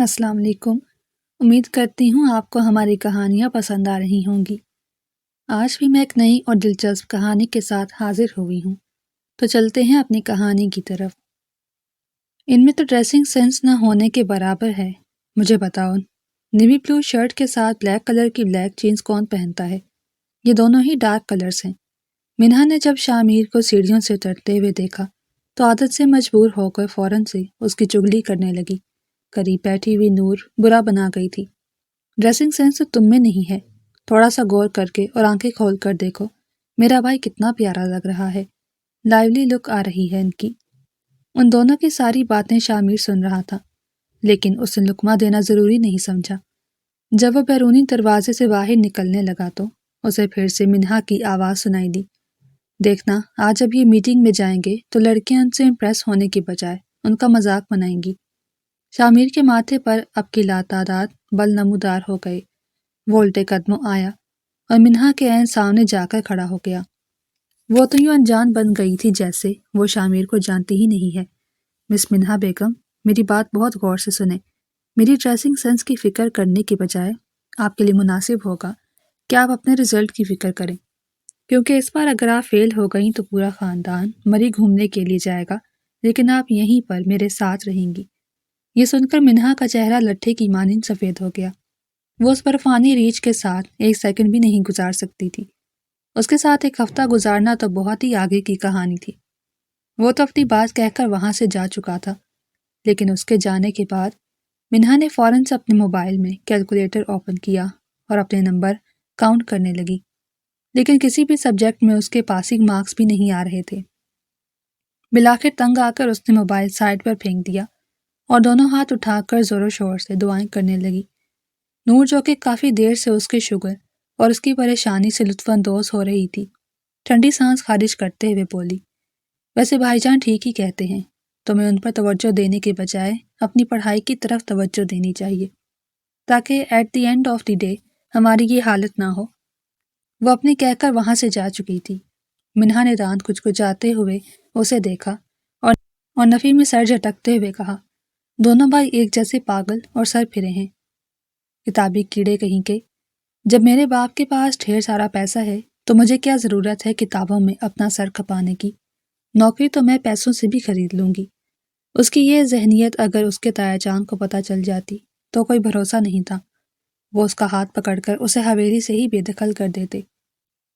السلام علیکم۔ امید کرتی ہوں آپ کو ہماری کہانیاں پسند آ رہی ہوں گی۔ آج بھی میں ایک نئی اور دلچسپ کہانی کے ساتھ حاضر ہوئی ہوں، تو چلتے ہیں اپنی کہانی کی طرف۔ ان میں تو ڈریسنگ سینس نہ ہونے کے برابر ہے۔ مجھے بتاؤ، نیوی بلو شرٹ کے ساتھ بلیک کلر کی بلیک جینس کون پہنتا ہے؟ یہ دونوں ہی ڈارک کلرز ہیں۔ منہا نے جب شامیر کو سیڑھیوں سے اترتے ہوئے دیکھا تو عادت سے مجبور ہو کر فوراً سے اس کی چغلی کرنے لگی۔ قریب بیٹھی ہوئی نور برا بنا گئی تھی۔ ڈریسنگ سینس تو تم میں نہیں ہے، تھوڑا سا غور کر کے اور آنکھیں کھول کر دیکھو، میرا بھائی کتنا پیارا لگ رہا ہے، لائیولی لک آ رہی ہے ان کی۔ ان دونوں کی ساری باتیں شامیر سن رہا تھا، لیکن اس نے لقمہ دینا ضروری نہیں سمجھا۔ جب وہ بیرونی دروازے سے باہر نکلنے لگا تو اسے پھر سے منہا کی آواز سنائی دی۔ دیکھنا، آج جب یہ میٹنگ میں جائیں گے تو لڑکیاں ان سے امپریس ہونے کی بجائے ان کا مذاق بنائیں گی۔ شامیر کے ماتھے پر اب کی لاتعداد بل نمودار ہو گئے۔ وہ الٹے قدموں آیا اور منہا کے عین سامنے جا کر کھڑا ہو گیا۔ وہ تو یوں انجان بن گئی تھی جیسے وہ شامیر کو جانتی ہی نہیں ہے۔ مس منہا بیگم، میری بات بہت غور سے سنیں۔ میری ڈریسنگ سینس کی فکر کرنے کی بجائے آپ کے لیے مناسب ہوگا کہ آپ اپنے رزلٹ کی فکر کریں، کیونکہ اس بار اگر آپ فیل ہو گئیں تو پورا خاندان مری گھومنے کے لیے جائے گا، لیکن آپ یہیں پر میرے ساتھ رہیں گی۔ یہ سن کر منہا کا چہرہ لٹھے کی مانند سفید ہو گیا۔ وہ اس برفانی ریچھ کے ساتھ ایک سیکنڈ بھی نہیں گزار سکتی تھی۔ اس کے ساتھ ایک ہفتہ گزارنا تو بہت ہی آگے کی کہانی تھی۔ وہ تو اپنی بات کہہ کر وہاں سے جا چکا تھا، لیکن اس کے جانے کے بعد منہا نے فوراً سے اپنے موبائل میں کیلکولیٹر اوپن کیا اور اپنے نمبر کاؤنٹ کرنے لگی، لیکن کسی بھی سبجیکٹ میں اس کے پاسنگ مارکس بھی نہیں آ رہے تھے۔ بالآخر تنگ آ کر اس نے موبائل سائڈ پر پھینک دیا اور دونوں ہاتھ اٹھا کر زور و شور سے دعائیں کرنے لگی۔ نور، جو کہ کافی دیر سے اس کے شوگر اور اس کی پریشانی سے لطف اندوز ہو رہی تھی، ٹھنڈی سانس خارج کرتے ہوئے بولی، ویسے بھائی جان ٹھیک ہی کہتے ہیں، تمہیں ان پر توجہ دینے کے بجائے اپنی پڑھائی کی طرف توجہ دینی چاہیے، تاکہ at the end of the day ہماری یہ حالت نہ ہو۔ وہ اپنی کہہ کر وہاں سے جا چکی تھی۔ منہا نے دانت کچکچاتے ہوئے اسے دیکھا اور نفی میں سر جھٹکتے ہوئے کہا، دونوں بھائی ایک جیسے پاگل اور سر پھرے ہیں۔ کتابی کیڑے کہیں کے، جب میرے باپ کے پاس ڈھیر سارا پیسہ ہے تو مجھے کیا ضرورت ہے کتابوں میں اپنا سر کھپانے کی؟ نوکری تو میں پیسوں سے بھی خرید لوں گی۔ اس کی یہ ذہنیت اگر اس کے تایا جان کو پتہ چل جاتی تو کوئی بھروسہ نہیں تھا۔ وہ اس کا ہاتھ پکڑ کر اسے حویلی سے ہی بے دخل کر دیتے۔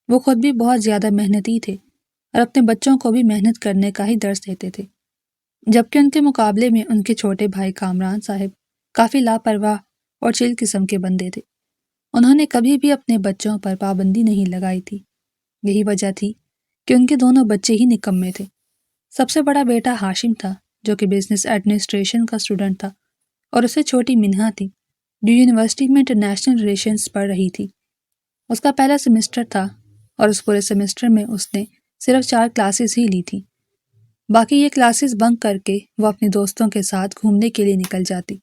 وہ خود بھی بہت زیادہ محنتی تھے اور اپنے بچوں کو بھی محنت کرنے کا ہی درس دیتے تھے، جبکہ ان کے مقابلے میں ان کے چھوٹے بھائی کامران صاحب کافی لاپرواہ اور چل قسم کے بندے تھے۔ انہوں نے کبھی بھی اپنے بچوں پر پابندی نہیں لگائی تھی۔ یہی وجہ تھی کہ ان کے دونوں بچے ہی نکمے تھے۔ سب سے بڑا بیٹا ہاشم تھا، جو کہ بزنس ایڈمنسٹریشن کا اسٹوڈنٹ تھا، اور اس سے چھوٹی منہا تھی، جو یونیورسٹی میں انٹرنیشنل ریلیشنز پڑھ رہی تھی۔ اس کا پہلا سیمسٹر تھا اور اس پورے سیمسٹر میں اس نے صرف 4 کلاسز ہی لی تھی۔ باقی یہ کلاسز بنک کر کے وہ اپنے دوستوں کے ساتھ گھومنے کے لیے نکل جاتی۔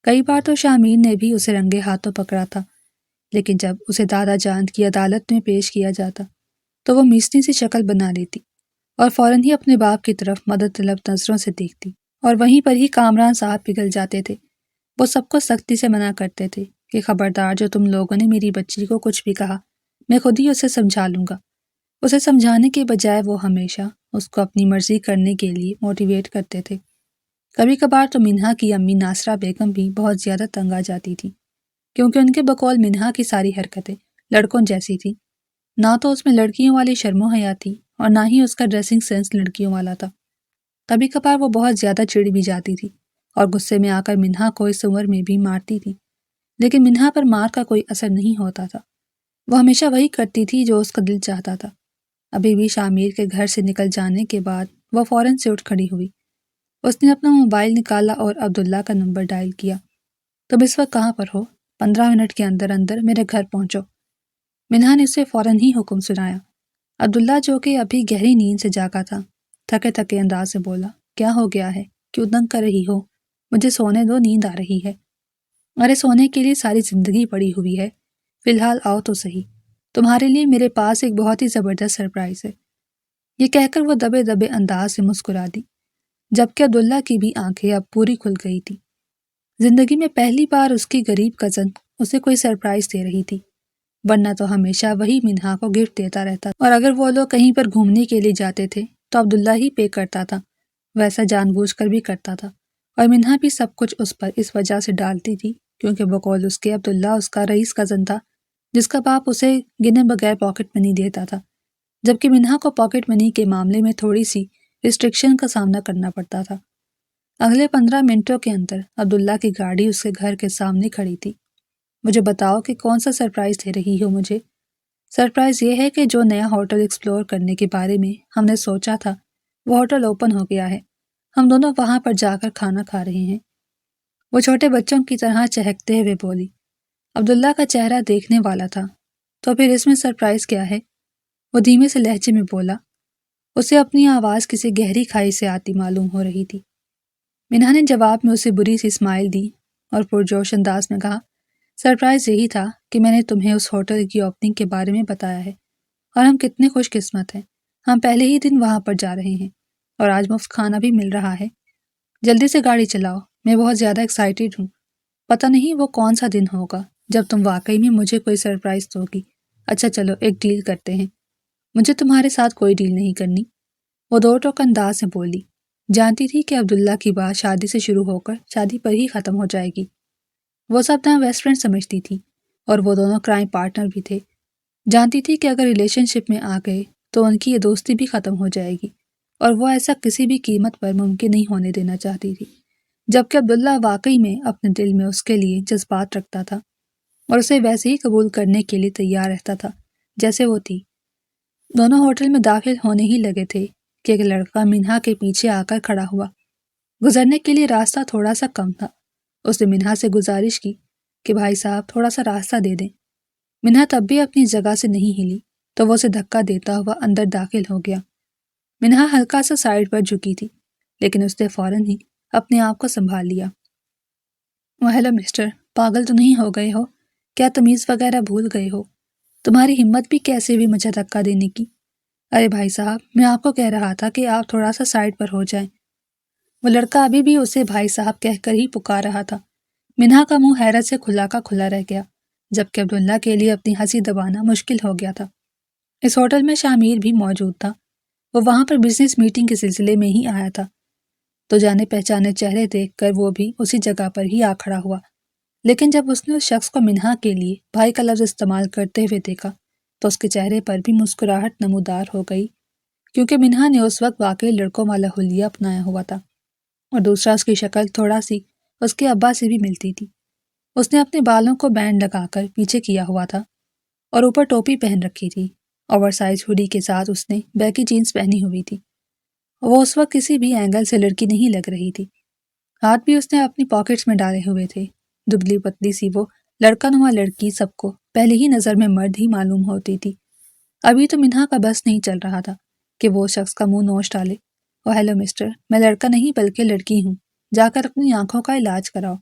کئی بار تو شامیر نے بھی اسے رنگے ہاتھوں پکڑا تھا، لیکن جب اسے دادا جان کی عدالت میں پیش کیا جاتا تو وہ میسنی سی شکل بنا لیتی اور فوراً ہی اپنے باپ کی طرف مدد طلب نظروں سے دیکھتی، اور وہیں پر ہی کامران صاحب پگھل جاتے تھے۔ وہ سب کو سختی سے منع کرتے تھے کہ خبردار، جو تم لوگوں نے میری بچی کو کچھ بھی کہا، میں خود ہی اسے سمجھا لوں گا۔ اسے سمجھانے کے بجائے وہ ہمیشہ اس کو اپنی مرضی کرنے کے لیے موٹیویٹ کرتے تھے۔ کبھی کبھار تو منہا کی امی ناصرہ بیگم بھی بہت زیادہ تنگ آ جاتی تھی، کیونکہ ان کے بقول منہا کی ساری حرکتیں لڑکوں جیسی تھیں۔ نہ تو اس میں لڑکیوں والی شرم و حیا تھی اور نہ ہی اس کا ڈریسنگ سینس لڑکیوں والا تھا۔ کبھی کبھار وہ بہت زیادہ چڑ بھی جاتی تھی اور غصے میں آ کر منہا کو اس عمر میں بھی مارتی تھی، لیکن منہا پر مار کا کوئی اثر نہیں ہوتا تھا۔ وہ ہمیشہ وہی کرتی تھی جو اس کا دل چاہتا تھا۔ ابھی بھی شامیر کے گھر سے نکل جانے کے بعد وہ فوراً سے اٹھ کھڑی ہوئی۔ اس نے اپنا موبائل نکالا اور عبداللہ کا نمبر ڈائل کیا۔ تم اس وقت کہاں پر ہو؟ 15 منٹ کے اندر اندر میرے گھر پہنچو۔ منہا نے اسے فوراً ہی حکم سنایا۔ عبداللہ، جو کہ ابھی گہری نیند سے جاگا تھا، تھکے تھکے انداز سے بولا، کیا ہو گیا ہے؟ کیوں تنگ کر رہی ہو؟ مجھے سونے دو، نیند آ رہی ہے۔ ارے سونے کے لیے ساری زندگی پڑی ہوئی ہے، فی الحال آؤ تو صحیح، تمہارے لیے میرے پاس ایک بہت ہی زبردست سرپرائز ہے۔ یہ کہہ کر وہ دبے دبے انداز سے مسکرا دی، جبکہ عبداللہ کی بھی آنکھیں اب پوری کھل گئی تھی۔ زندگی میں پہلی بار اس کی غریب کزن اسے کوئی سرپرائز دے رہی تھی، ورنہ تو ہمیشہ وہی منہا کو گفٹ دیتا رہتا، اور اگر وہ لوگ کہیں پر گھومنے کے لیے جاتے تھے تو عبداللہ ہی پے کرتا تھا، ویسا جان بوجھ کر بھی کرتا تھا، اور منہا بھی سب کچھ اس پر اس وجہ سے ڈالتی تھی کیونکہ بقول اس کے عبداللہ اس کا رئیس کزن تھا جس کا باپ اسے گنے بغیر پاکٹ منی دیتا تھا، جبکہ منہا کو پاکٹ منی کے معاملے میں تھوڑی سی ریسٹرکشن کا سامنا کرنا پڑتا تھا۔ اگلے 15 منٹوں کے اندر عبداللہ کی گاڑی اس کے گھر کے سامنے کھڑی تھی۔ مجھے بتاؤ کہ کون سا سرپرائز دے رہی ہو مجھے؟ سرپرائز یہ ہے کہ جو نیا ہوٹل ایکسپلور کرنے کے بارے میں ہم نے سوچا تھا وہ ہوٹل اوپن ہو گیا ہے، ہم دونوں وہاں پر جا کر کھانا کھا رہے ہیں۔ وہ چھوٹے بچوں کی طرح چہکتے ہوئے بولی۔ عبداللہ کا چہرہ دیکھنے والا تھا۔ تو پھر اس میں سرپرائز کیا ہے؟ وہ دھیمے سے لہجے میں بولا۔ اسے اپنی آواز کسی گہری کھائی سے آتی معلوم ہو رہی تھی۔ منہا نے جواب میں اسے بری سی اسمائل دی اور پرجوش انداز میں کہا، سرپرائز یہی تھا کہ میں نے تمہیں اس ہوٹل کی اوپننگ کے بارے میں بتایا ہے اور ہم کتنے خوش قسمت ہیں، ہم پہلے ہی دن وہاں پر جا رہے ہیں اور آج مفت کھانا بھی مل رہا ہے۔ جلدی سے گاڑی چلاؤ، میں بہت زیادہ ایکسائٹیڈ ہوں، پتہ نہیں وہ کون سا دن ہوگا جب تم واقعی میں مجھے کوئی سرپرائز دو گی۔ اچھا چلو ایک ڈیل کرتے ہیں۔ مجھے تمہارے ساتھ کوئی ڈیل نہیں کرنی، وہ دو ٹوک انداز سے بولی۔ جانتی تھی کہ عبداللہ کی بات شادی سے شروع ہو کر شادی پر ہی ختم ہو جائے گی۔ وہ سب نہ بیسٹ فرینڈ سمجھتی تھی اور وہ دونوں کرائم پارٹنر بھی تھے۔ جانتی تھی کہ اگر ریلیشن شپ میں آ گئے تو ان کی یہ دوستی بھی ختم ہو جائے گی، اور وہ ایسا کسی بھی قیمت پر ممکن نہیں ہونے دینا چاہتی تھی، جبکہ عبداللہ واقعی میں اپنے دل میں اس کے لیے جذبات رکھتا تھا اور اسے ویسے ہی قبول کرنے کے لیے تیار رہتا تھا جیسے وہ تھی۔ دونوں ہوٹل میں داخل ہونے ہی لگے تھے کہ ایک لڑکا منہا کے پیچھے آ کر کھڑا ہوا۔ گزرنے کے لیے راستہ تھوڑا سا کم تھا۔ اس نے منہا سے گزارش کی کہ بھائی صاحب تھوڑا سا راستہ دے دیں۔ منہا تب بھی اپنی جگہ سے نہیں ہلی تو وہ اسے دھکا دیتا ہوا اندر داخل ہو گیا۔ منہا ہلکا سا سائڈ پر جھکی تھی لیکن اس نے فوراً ہی اپنے آپ کو سنبھال لیا۔ ہیلو مسٹر، پاگل تو نہیں ہو گئے ہو؟ کیا تمیز وغیرہ بھول گئے ہو؟ تمہاری ہمت بھی کیسے ہوئی مجھے دھکا دینے کی؟ ارے بھائی صاحب، میں آپ کو کہہ رہا تھا کہ آپ تھوڑا سا سائڈ پر ہو جائیں۔ وہ لڑکا ابھی بھی اسے بھائی صاحب کہہ کر ہی پکار رہا تھا۔ منہا کا منہ حیرت سے کھلا کا کھلا رہ گیا، جبکہ عبداللہ کے لیے اپنی ہنسی دبانا مشکل ہو گیا تھا۔ اس ہوٹل میں شامیر بھی موجود تھا۔ وہ وہاں پر بزنس میٹنگ کے سلسلے میں ہی آیا تھا، تو جانے پہچانے چہرے دیکھ کر وہ بھی اسی جگہ پر ہی آ کھڑا ہوا۔ لیکن جب اس نے اس شخص کو منہا کے لیے بھائی کا لفظ استعمال کرتے ہوئے دیکھا تو اس کے چہرے پر بھی مسکراہٹ نمودار ہو گئی، کیونکہ منہا نے اس وقت واقعی لڑکوں والا حلیہ اپنایا ہوا تھا، اور دوسرا اس کی شکل تھوڑا سی اس کے ابا سے بھی ملتی تھی۔ اس نے اپنے بالوں کو بینڈ لگا کر پیچھے کیا ہوا تھا اور اوپر ٹوپی پہن رکھی تھی۔ اوور سائز ہوڈی کے ساتھ اس نے بیکی جینز پہنی ہوئی تھی۔ وہ اس وقت کسی بھی اینگل سے لڑکی نہیں لگ رہی تھی۔ ہاتھ بھی اس نے اپنی پاکٹس میں ڈالے ہوئے تھے۔ دبلی پتلی سی وہ لڑکا نما لڑکی سب کو پہلے ہی نظر میں مرد ہی معلوم ہوتی تھی۔ ابھی تو منہا کا بس نہیں چل رہا تھا کہ وہ شخص کا منہ نوچ ڈالے۔ ہیلو مسٹر، میں لڑکا نہیں بلکہ لڑکی ہوں، جا کر اپنی آنکھوں کا علاج کراؤ۔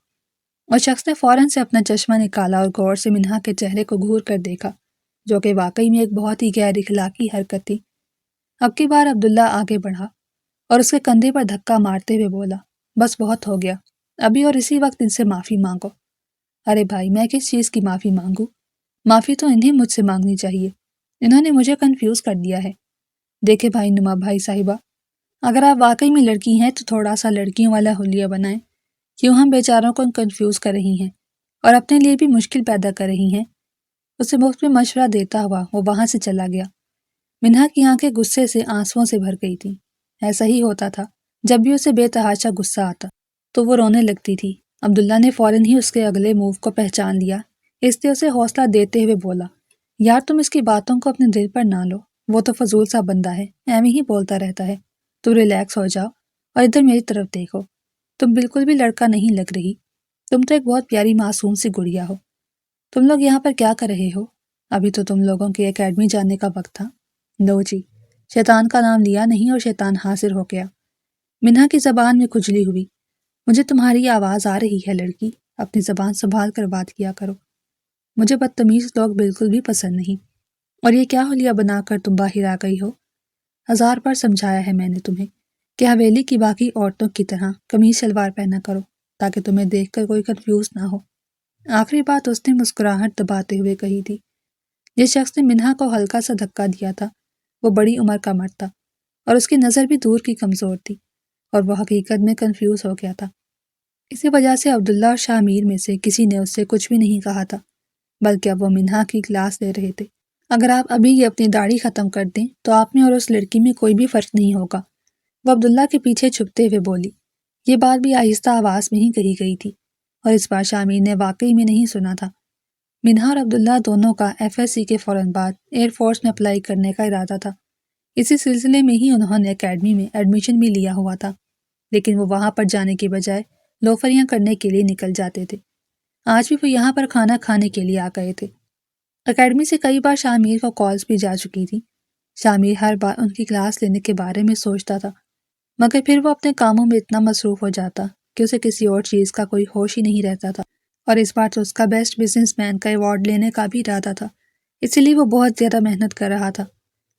اور شخص نے فوراً سے اپنا چشمہ نکالا اور غور سے منہا کے چہرے کو گھور کر دیکھا، جو کہ واقعی میں ایک بہت ہی غیر اخلاقی حرکت تھی۔ اب کی بار عبداللہ آگے بڑھا اور اس کے کندھے پر دھکا مارتے ہوئے بولا، بس بہت ہو گیا، ابھی اور اسی وقت ان سے معافی مانگو۔ ارے بھائی، میں کس چیز کی معافی مانگوں؟ معافی تو انہیں مجھ سے مانگنی چاہیے، انہوں نے مجھے کنفیوز کر دیا ہے۔ دیکھے بھائی نما بھائی صاحبہ، اگر آپ واقعی میں لڑکی ہیں تو تھوڑا سا لڑکیوں والا حلیہ بنائیں، کیوں ہم بیچاروں کو کنفیوز کر رہی ہیں اور اپنے لیے بھی مشکل پیدا کر رہی ہیں۔ اسے مفت میں مشورہ دیتا ہوا وہ وہاں سے چلا گیا۔ منہا کی آنکھیں غصے سے آنسوؤں سے بھر گئی تھیں۔ ایسا ہی ہوتا تھا، جب بھی اسے بے تحاشا غصہ آتا تو وہ رونے لگتی تھی۔ عبداللہ نے فوراً ہی اس کے اگلے موو کو پہچان لیا، اس لیے اسے حوصلہ دیتے ہوئے بولا، یار تم اس کی باتوں کو اپنے دل پر نہ لو، وہ تو فضول سا بندہ ہے، ایویں ہی بولتا رہتا ہے، تم ریلیکس ہو جاؤ اور ادھر میری طرف دیکھو، تم بالکل بھی لڑکا نہیں لگ رہی، تم تو ایک بہت پیاری معصوم سی گڑیا ہو۔ تم لوگ یہاں پر کیا کر رہے ہو؟ ابھی تو تم لوگوں کی اکیڈمی جانے کا وقت تھا۔ نو جی، شیطان کا نام لیا نہیں اور شیطان حاضر ہو گیا۔ منہا کی زبان میں کھجلی ہوئی۔ مجھے تمہاری آواز آ رہی ہے لڑکی، اپنی زبان سنبھال کر بات کیا کرو، مجھے بدتمیز لوگ بالکل بھی پسند نہیں۔ اور یہ کیا حلیہ بنا کر تم باہر آ گئی ہو؟ 1000 بار سمجھایا ہے میں نے تمہیں کہ حویلی کی باقی عورتوں کی طرح قمیض شلوار پہنا کرو، تاکہ تمہیں دیکھ کر کوئی کنفیوز نہ ہو۔ آخری بات اس نے مسکراہٹ دباتے ہوئے کہی تھی۔ جس شخص نے منہا کو ہلکا سا دھکا دیا تھا وہ بڑی عمر کا مرد تھا اور اس کی نظر بھی دور کی کمزور تھی اور وہ حقیقت میں کنفیوز ہو گیا تھا۔ اسی وجہ سے عبداللہ اور شاہ میر میں سے کسی نے اس سے کچھ بھی نہیں کہا تھا، بلکہ اب وہ منہا کی کلاس لے رہے تھے۔ اگر آپ ابھی یہ اپنی داڑھی ختم کر دیں تو آپ میں اور اس لڑکی میں کوئی بھی فرق نہیں ہوگا، وہ عبداللہ کے پیچھے چھپتے ہوئے بولی۔ یہ بات بھی آہستہ آواز میں ہی کہی گئی تھی اور اس بار شاہ میر نے واقعی میں نہیں سنا تھا۔ منہا اور عبداللہ دونوں کا FSC کے فوراً بعد ایئر فورس میں اپلائی کرنے کا ارادہ تھا۔ اسی سلسلے میں ہی انہوں نے اکیڈمی میں ایڈمیشن بھی لیا ہوا تھا، لیکن وہ وہاں پر جانے کی بجائے لوفریاں کرنے کے لیے نکل جاتے تھے۔ آج بھی وہ یہاں پر کھانا کھانے کے لیے آ گئے تھے۔ اکیڈمی سے کئی بار شاہ میر کو کالز بھی جا چکی تھی۔ شاہ میر ہر بار ان کی کلاس لینے کے بارے میں سوچتا تھا، مگر پھر وہ اپنے کاموں میں اتنا مصروف ہو جاتا کہ اسے کسی اور چیز کا کوئی ہوش ہی نہیں رہتا تھا، اور اس بار تو اس کا بیسٹ بزنس مین کا ایوارڈ لینے کا بھی ارادہ تھا، اسی لیے وہ بہت زیادہ محنت کر رہا تھا۔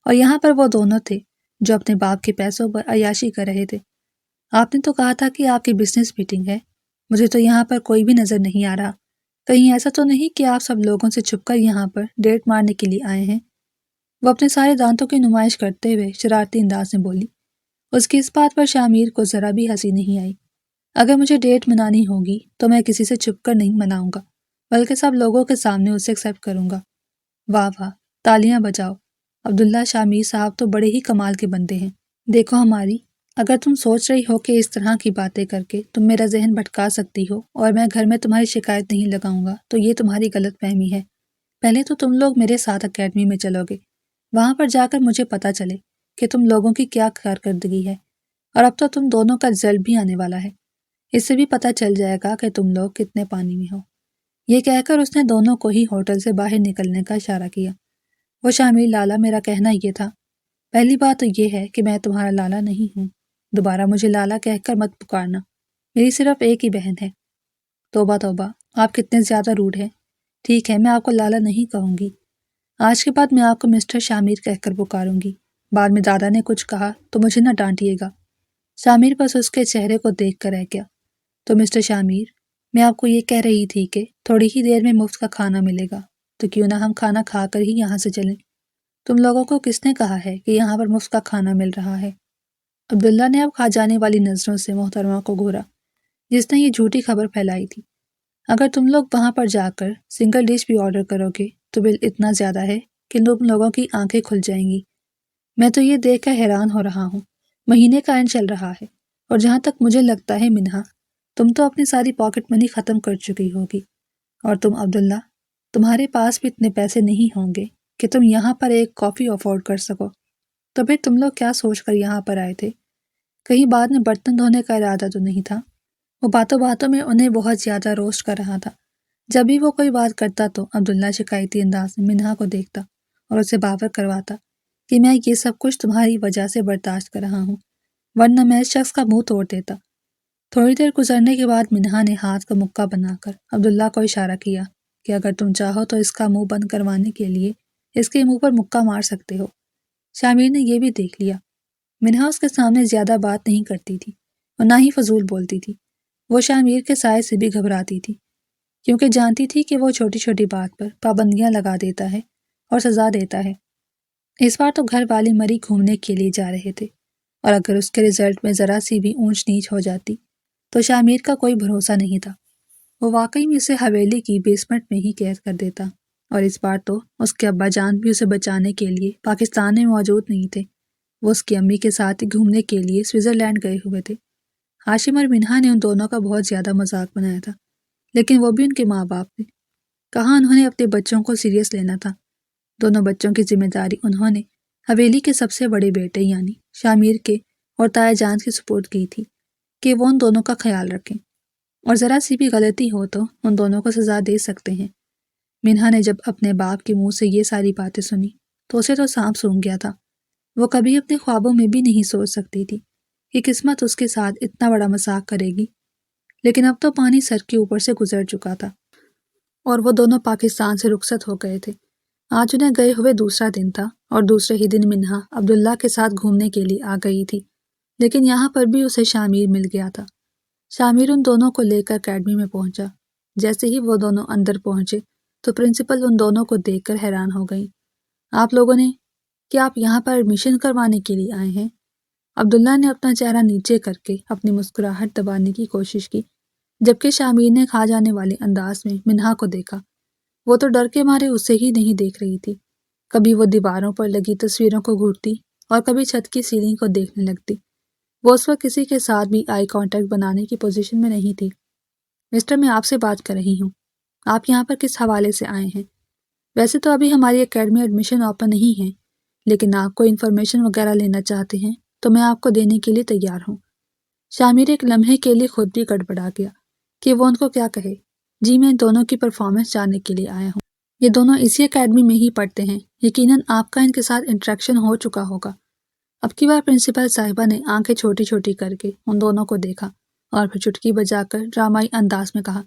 اور یہاں پر وہ دونوں تھے جو اپنے باپ کے پیسوں پر عیاشی کر رہے تھے۔ آپ نے تو کہا تھا کہ آپ کی بزنس میٹنگ ہے، مجھے تو یہاں پر کوئی بھی نظر نہیں آ رہا، کہیں ایسا تو نہیں کہ آپ سب لوگوں سے چھپ کر یہاں پر ڈیٹ مارنے کے لیے آئے ہیں؟ وہ اپنے سارے دانتوں کی نمائش کرتے ہوئے شرارتی انداز میں بولی۔ اس کی اس بات پر شاہ میر کو ذرا بھی ہنسی نہیں آئی۔ اگر مجھے ڈیٹ منانی ہوگی تو میں کسی سے چھپ کر نہیں مناؤں گا، بلکہ سب لوگوں کے سامنے اسے ایکسیپٹ کروں گا۔ واہ واہ، تالیاں بجاؤ، عبداللہ شاہ میر صاحب تو بڑے ہی کمال کے بندے ہیں۔ دیکھو ہماری، اگر تم سوچ رہی ہو کہ اس طرح کی باتیں کر کے تم میرا ذہن بھٹکا سکتی ہو اور میں گھر میں تمہاری شکایت نہیں لگاؤں گا تو یہ تمہاری غلط فہمی ہے۔ پہلے تو تم لوگ میرے ساتھ اکیڈمی میں چلو گے، وہاں پر جا کر مجھے پتہ چلے کہ تم لوگوں کی کیا کارکردگی ہے، اور اب تو تم دونوں کا رزلٹ بھی آنے والا ہے، اس سے بھی پتہ چل جائے گا کہ تم لوگ کتنے پانی میں ہو۔ یہ کہہ کر اس نے دونوں کو ہی ہوٹل سے باہر نکلنے کا اشارہ کیا۔ وہ شاہ میر لالا، میرا کہنا یہ تھا، پہلی بات تو یہ ہے کہ میں تمہارا لالا نہیں ہوں، دوبارہ مجھے لالا کہہ کر مت پکارنا، میری صرف ایک ہی بہن ہے۔ توبہ توبہ، آپ کتنے زیادہ روڈ ہیں۔ ٹھیک ہے، میں آپ کو لالا نہیں کہوں گی، آج کے بعد میں آپ کو مسٹر شاہ میر کہہ کر پکاروں گی۔ بعد میں دادا نے کچھ کہا تو مجھے نہ ڈانٹیے گا۔ شاہ میر بس اس کے چہرے کو دیکھ کر رہ گیا۔ تو مسٹر شاہ میر، میں آپ کو یہ کہہ رہی تھی کہ تھوڑی ہی دیر میں مفت کا کھانا ملے گا، تو کیوں نہ ہم کھانا کھا کر ہی یہاں سے چلیں؟ تم لوگوں کو کس نے کہا ہے کہ یہاں پر مفت کا کھانا مل رہا ہے؟ عبداللہ نے اب کھا جانے والی نظروں سے محترمہ کو گھورا جس نے یہ جھوٹی خبر پھیلائی تھی۔ اگر تم لوگ وہاں پر جا کر سنگل ڈش بھی آرڈر کرو گے تو بل اتنا زیادہ ہے کہ تم لوگوں کی آنکھیں کھل جائیں گی۔ میں تو یہ دیکھ کر حیران ہو رہا ہوں، مہینے کا اینڈ چل رہا ہے، اور جہاں تک مجھے لگتا ہے منہا، تم تو اپنی ساری پاکٹ منی ختم کر چکی ہوگی، اور تم عبداللہ، تمہارے پاس بھی اتنے پیسے نہیں ہوں گے کہ تم یہاں پر ایک کافی افورڈ کر سکو۔ تو پھر تم لوگ کیا سوچ کر یہاں پر آئے تھے؟ کہیں بعد میں برتن دھونے کا ارادہ تو نہیں تھا؟ وہ باتوں باتوں میں انہیں بہت زیادہ روسٹ کر رہا تھا۔ جب بھی وہ کوئی بات کرتا تو عبداللہ شکایتی انداز میں منہا کو دیکھتا اور اسے باور کرواتا کہ میں یہ سب کچھ تمہاری وجہ سے برداشت کر رہا ہوں، ورنہ میں اس شخص کا منہ توڑ دیتا۔ تھوڑی دیر گزرنے کے بعد منہا نے ہاتھ کا مکہ بنا کر عبداللہ کو اشارہ کیا کہ اگر تم چاہو تو اس کا منہ بند کروانے کے لیے اس کے منہ پر مکہ مار سکتے ہو۔ شاہ میر نے یہ بھی دیکھ لیا، منہا اس کے سامنے زیادہ بات نہیں کرتی تھی اور نہ ہی فضول بولتی تھی۔ وہ شاہ میر کے سائے سے بھی گھبراتی تھی، کیونکہ جانتی تھی کہ وہ چھوٹی چھوٹی بات پر پابندیاں لگا دیتا ہے اور سزا دیتا ہے۔ اس بار تو گھر والی مری گھومنے کے لیے جا رہے تھے، اور اگر اس کے رزلٹ میں ذرا سی بھی اونچ نیچ ہو جاتی تو شاہ میر کا کوئی بھروسہ نہیں تھا، وہ واقعی میں اسے حویلی کی بیسمنٹ میں ہی قید کر دیتا۔ اور اس بار تو اس کے ابا جان بھی اسے بچانے کے لیے پاکستان میں موجود نہیں تھے، وہ اس کی امی کے ساتھ ہی گھومنے کے لیے سوئٹزرلینڈ گئے ہوئے تھے۔ ہاشم اور منہا نے ان دونوں کا بہت زیادہ مذاق بنایا تھا، لیکن وہ بھی ان کے ماں باپ تھے، کہاں انہوں نے اپنے بچوں کو سیریس لینا تھا۔ دونوں بچوں کی ذمہ داری انہوں نے حویلی کے سب سے بڑے بیٹے یعنی شاہ میر کے اور تایا جان کی سپورٹ کی تھی کہ وہ ان دونوں کا خیال رکھیں، اور ذرا سی بھی غلطی ہو تو ان دونوں کو سزا دے سکتے ہیں۔ منہا نے جب اپنے باپ کے منہ سے یہ ساری باتیں سنی تو اسے تو سانپ سونگھ گیا تھا۔ وہ کبھی اپنے خوابوں میں بھی نہیں سوچ سکتی تھی کہ قسمت اس کے ساتھ اتنا بڑا مذاق کرے گی، لیکن اب تو پانی سر کے اوپر سے گزر چکا تھا اور وہ دونوں پاکستان سے رخصت ہو گئے تھے۔ آج انہیں گئے ہوئے دوسرا دن تھا اور دوسرے ہی دن منہا عبداللہ کے ساتھ گھومنے کے لیے آ گئی تھی، لیکن یہاں پر بھی اسے شاہ میر مل گیا تھا۔ شامر ان دونوں کو لے کر اکیڈمی میں پہنچا۔ جیسے ہی وہ دونوں اندر پہنچے تو پرنسپل ان دونوں کو دیکھ کر حیران ہو گئی۔ آپ لوگوں نے کیا آپ یہاں پر ایڈمیشن کروانے کے لیے آئے ہیں؟ عبداللہ نے اپنا چہرہ نیچے کر کے اپنی مسکراہٹ دبانے کی کوشش کی، جبکہ شامیر نے کھا جانے والے انداز میں منہا کو دیکھا۔ وہ تو ڈر کے مارے اسے ہی نہیں دیکھ رہی تھی۔ کبھی وہ دیواروں پر لگی تصویروں کو گھورتی اور کبھی چھت کی سیلنگ کو دیکھنے لگتی۔ وہ اس وقت کسی کے ساتھ بھی آئی کانٹیکٹ بنانے کی پوزیشن میں نہیں تھی۔ مسٹر، میں آپ سے بات کر رہی ہوں۔ آپ یہاں پر کس حوالے سے آئے ہیں؟ ویسے تو ابھی ہماری اکیڈمی ایڈمیشن اوپن نہیں ہے، لیکن آپ کو انفارمیشن وغیرہ لینا چاہتے ہیں تو میں آپ کو دینے کے لیے تیار ہوں۔ شامر ایک لمحے کے لیے خود بھی گڑبڑا گیا کہ وہ ان کو کیا کہے۔ جی، میں ان دونوں کی پرفارمنس جاننے کے لیے آیا ہوں۔ یہ دونوں اسی اکیڈمی میں ہی پڑھتے ہیں، یقیناً آپ کا ان کے ساتھ انٹریکشن ہو چکا ہوگا۔ اب کی بار پرنسپل صاحبہ نے آنکھیں چھوٹی چھوٹی کر کے ان دونوں کو دیکھا اور پھر چٹکی بجا کر ڈرامائی انداز میں کہا،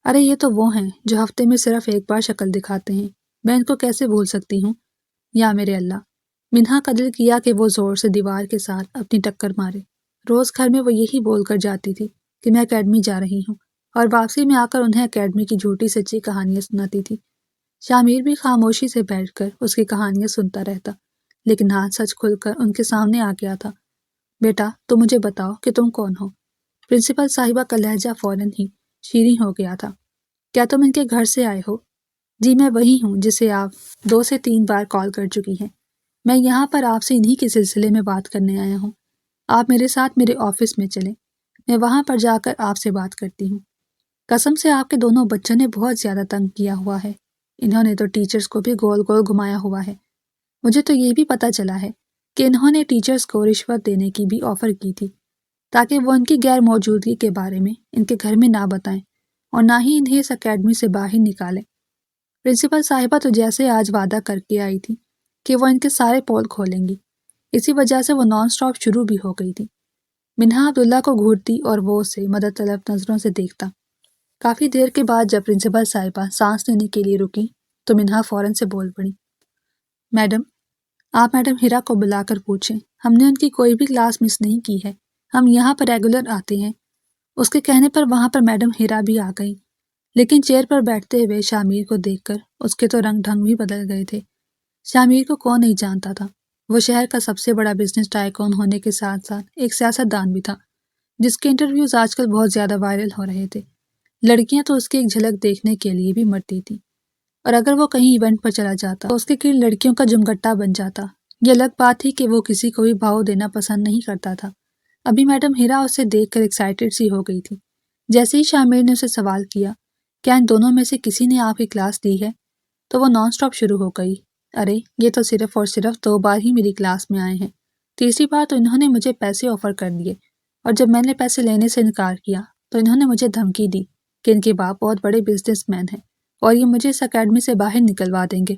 ارے یہ تو وہ ہیں جو ہفتے میں صرف ایک بار شکل دکھاتے ہیں، میں ان کو کیسے بھول سکتی ہوں؟ یا میرے اللہ! منہا کا دل کیا کہ وہ زور سے دیوار کے ساتھ اپنی ٹکر مارے۔ روز گھر میں وہ یہی بول کر جاتی تھی کہ میں اکیڈمی جا رہی ہوں، اور واپسی میں آ کر انہیں اکیڈمی کی جھوٹی سچی کہانیاں سناتی تھی۔ شامیر بھی خاموشی سے بیٹھ کر اس کی کہانیاں سنتا رہتا، لیکن آج سچ کھل کر ان کے سامنے آ گیا تھا۔ بیٹا، تم مجھے بتاؤ کہ تم کون ہو؟ پرنسپل صاحبہ کا لہجہ فوراً ہی شیریں ہو گیا تھا۔ کیا تم ان کے گھر سے آئے ہو؟ جی، میں وہی ہوں جسے آپ 2 سے 3 بار کال کر چکی ہیں۔ میں یہاں پر آپ سے انہی کے سلسلے میں بات کرنے آیا ہوں۔ آپ میرے ساتھ میرے آفس میں چلیں، میں وہاں پر جا کر آپ سے بات کرتی ہوں۔ قسم سے آپ کے دونوں بچوں نے بہت زیادہ تنگ کیا ہوا ہے۔ انہوں نے تو ٹیچرز کو بھی گول گول گھمایا ہوا ہے۔ مجھے تو یہ بھی پتہ چلا ہے کہ انہوں نے ٹیچرز کو رشوت دینے کی بھی آفر کی تھی، تاکہ وہ ان کی غیر موجودگی کے بارے میں ان کے گھر میں نہ بتائیں اور نہ ہی انہیں اس اکیڈمی سے باہر نکالیں۔ پرنسپل صاحبہ تو جیسے آج وعدہ کر کے آئی تھی کہ وہ ان کے سارے پول کھولیں گی، اسی وجہ سے وہ نان سٹاپ شروع بھی ہو گئی تھی۔ منہا عبداللہ کو گھورتی اور وہ اسے مدد طلب نظروں سے دیکھتا۔ کافی دیر کے بعد جب پرنسپل صاحبہ سانس لینے کے لیے رکی تو منہا فوراً سے بول پڑی، میڈم، آپ میڈم ہیرا کو بلا کر پوچھیں، ہم نے ان کی کوئی بھی کلاس مس نہیں کی ہے، ہم یہاں پر ریگولر آتے ہیں۔ اس کے کہنے پر وہاں پر میڈم ہیرا بھی آ گئی، لیکن چیئر پر بیٹھتے ہوئے شامیر کو دیکھ کر اس کے تو رنگ ڈھنگ بھی بدل گئے تھے۔ شامیر کو کون نہیں جانتا تھا؟ وہ شہر کا سب سے بڑا بزنس ٹائکون ہونے کے ساتھ ساتھ ایک سیاست دان بھی تھا، جس کے انٹرویوز آج کل بہت زیادہ وائرل ہو رہے تھے۔ لڑکیاں تو اس کی ایک جھلک دیکھنے کے لیے بھی مرتی تھیں، اور اگر وہ کہیں ایونٹ پر چلا جاتا تو اس کے گرد لڑکیوں کا جمگٹا بن جاتا۔ یہ الگ بات تھی کہ وہ کسی کو بھی بھاؤ دینا پسند نہیں کرتا تھا۔ ابھی میڈم ہیرا اسے دیکھ کر ایکسائٹڈ سی ہو گئی تھی۔ جیسے ہی شامیر نے اسے سوال کیا، کیا ان دونوں میں سے کسی نے آپ کی کلاس لی ہے، تو وہ نان سٹاپ شروع ہو گئی، ارے یہ تو صرف اور صرف 2 بار ہی میری کلاس میں آئے ہیں، تیسری بار تو انہوں نے مجھے پیسے آفر کر دیے، اور جب میں نے پیسے لینے سے انکار کیا تو انہوں نے مجھے دھمکی دی کہ ان کے باپ بہت بڑے بزنس مین ہیں اور یہ مجھے اس اکیڈمی سے باہر نکلوا دیں گے۔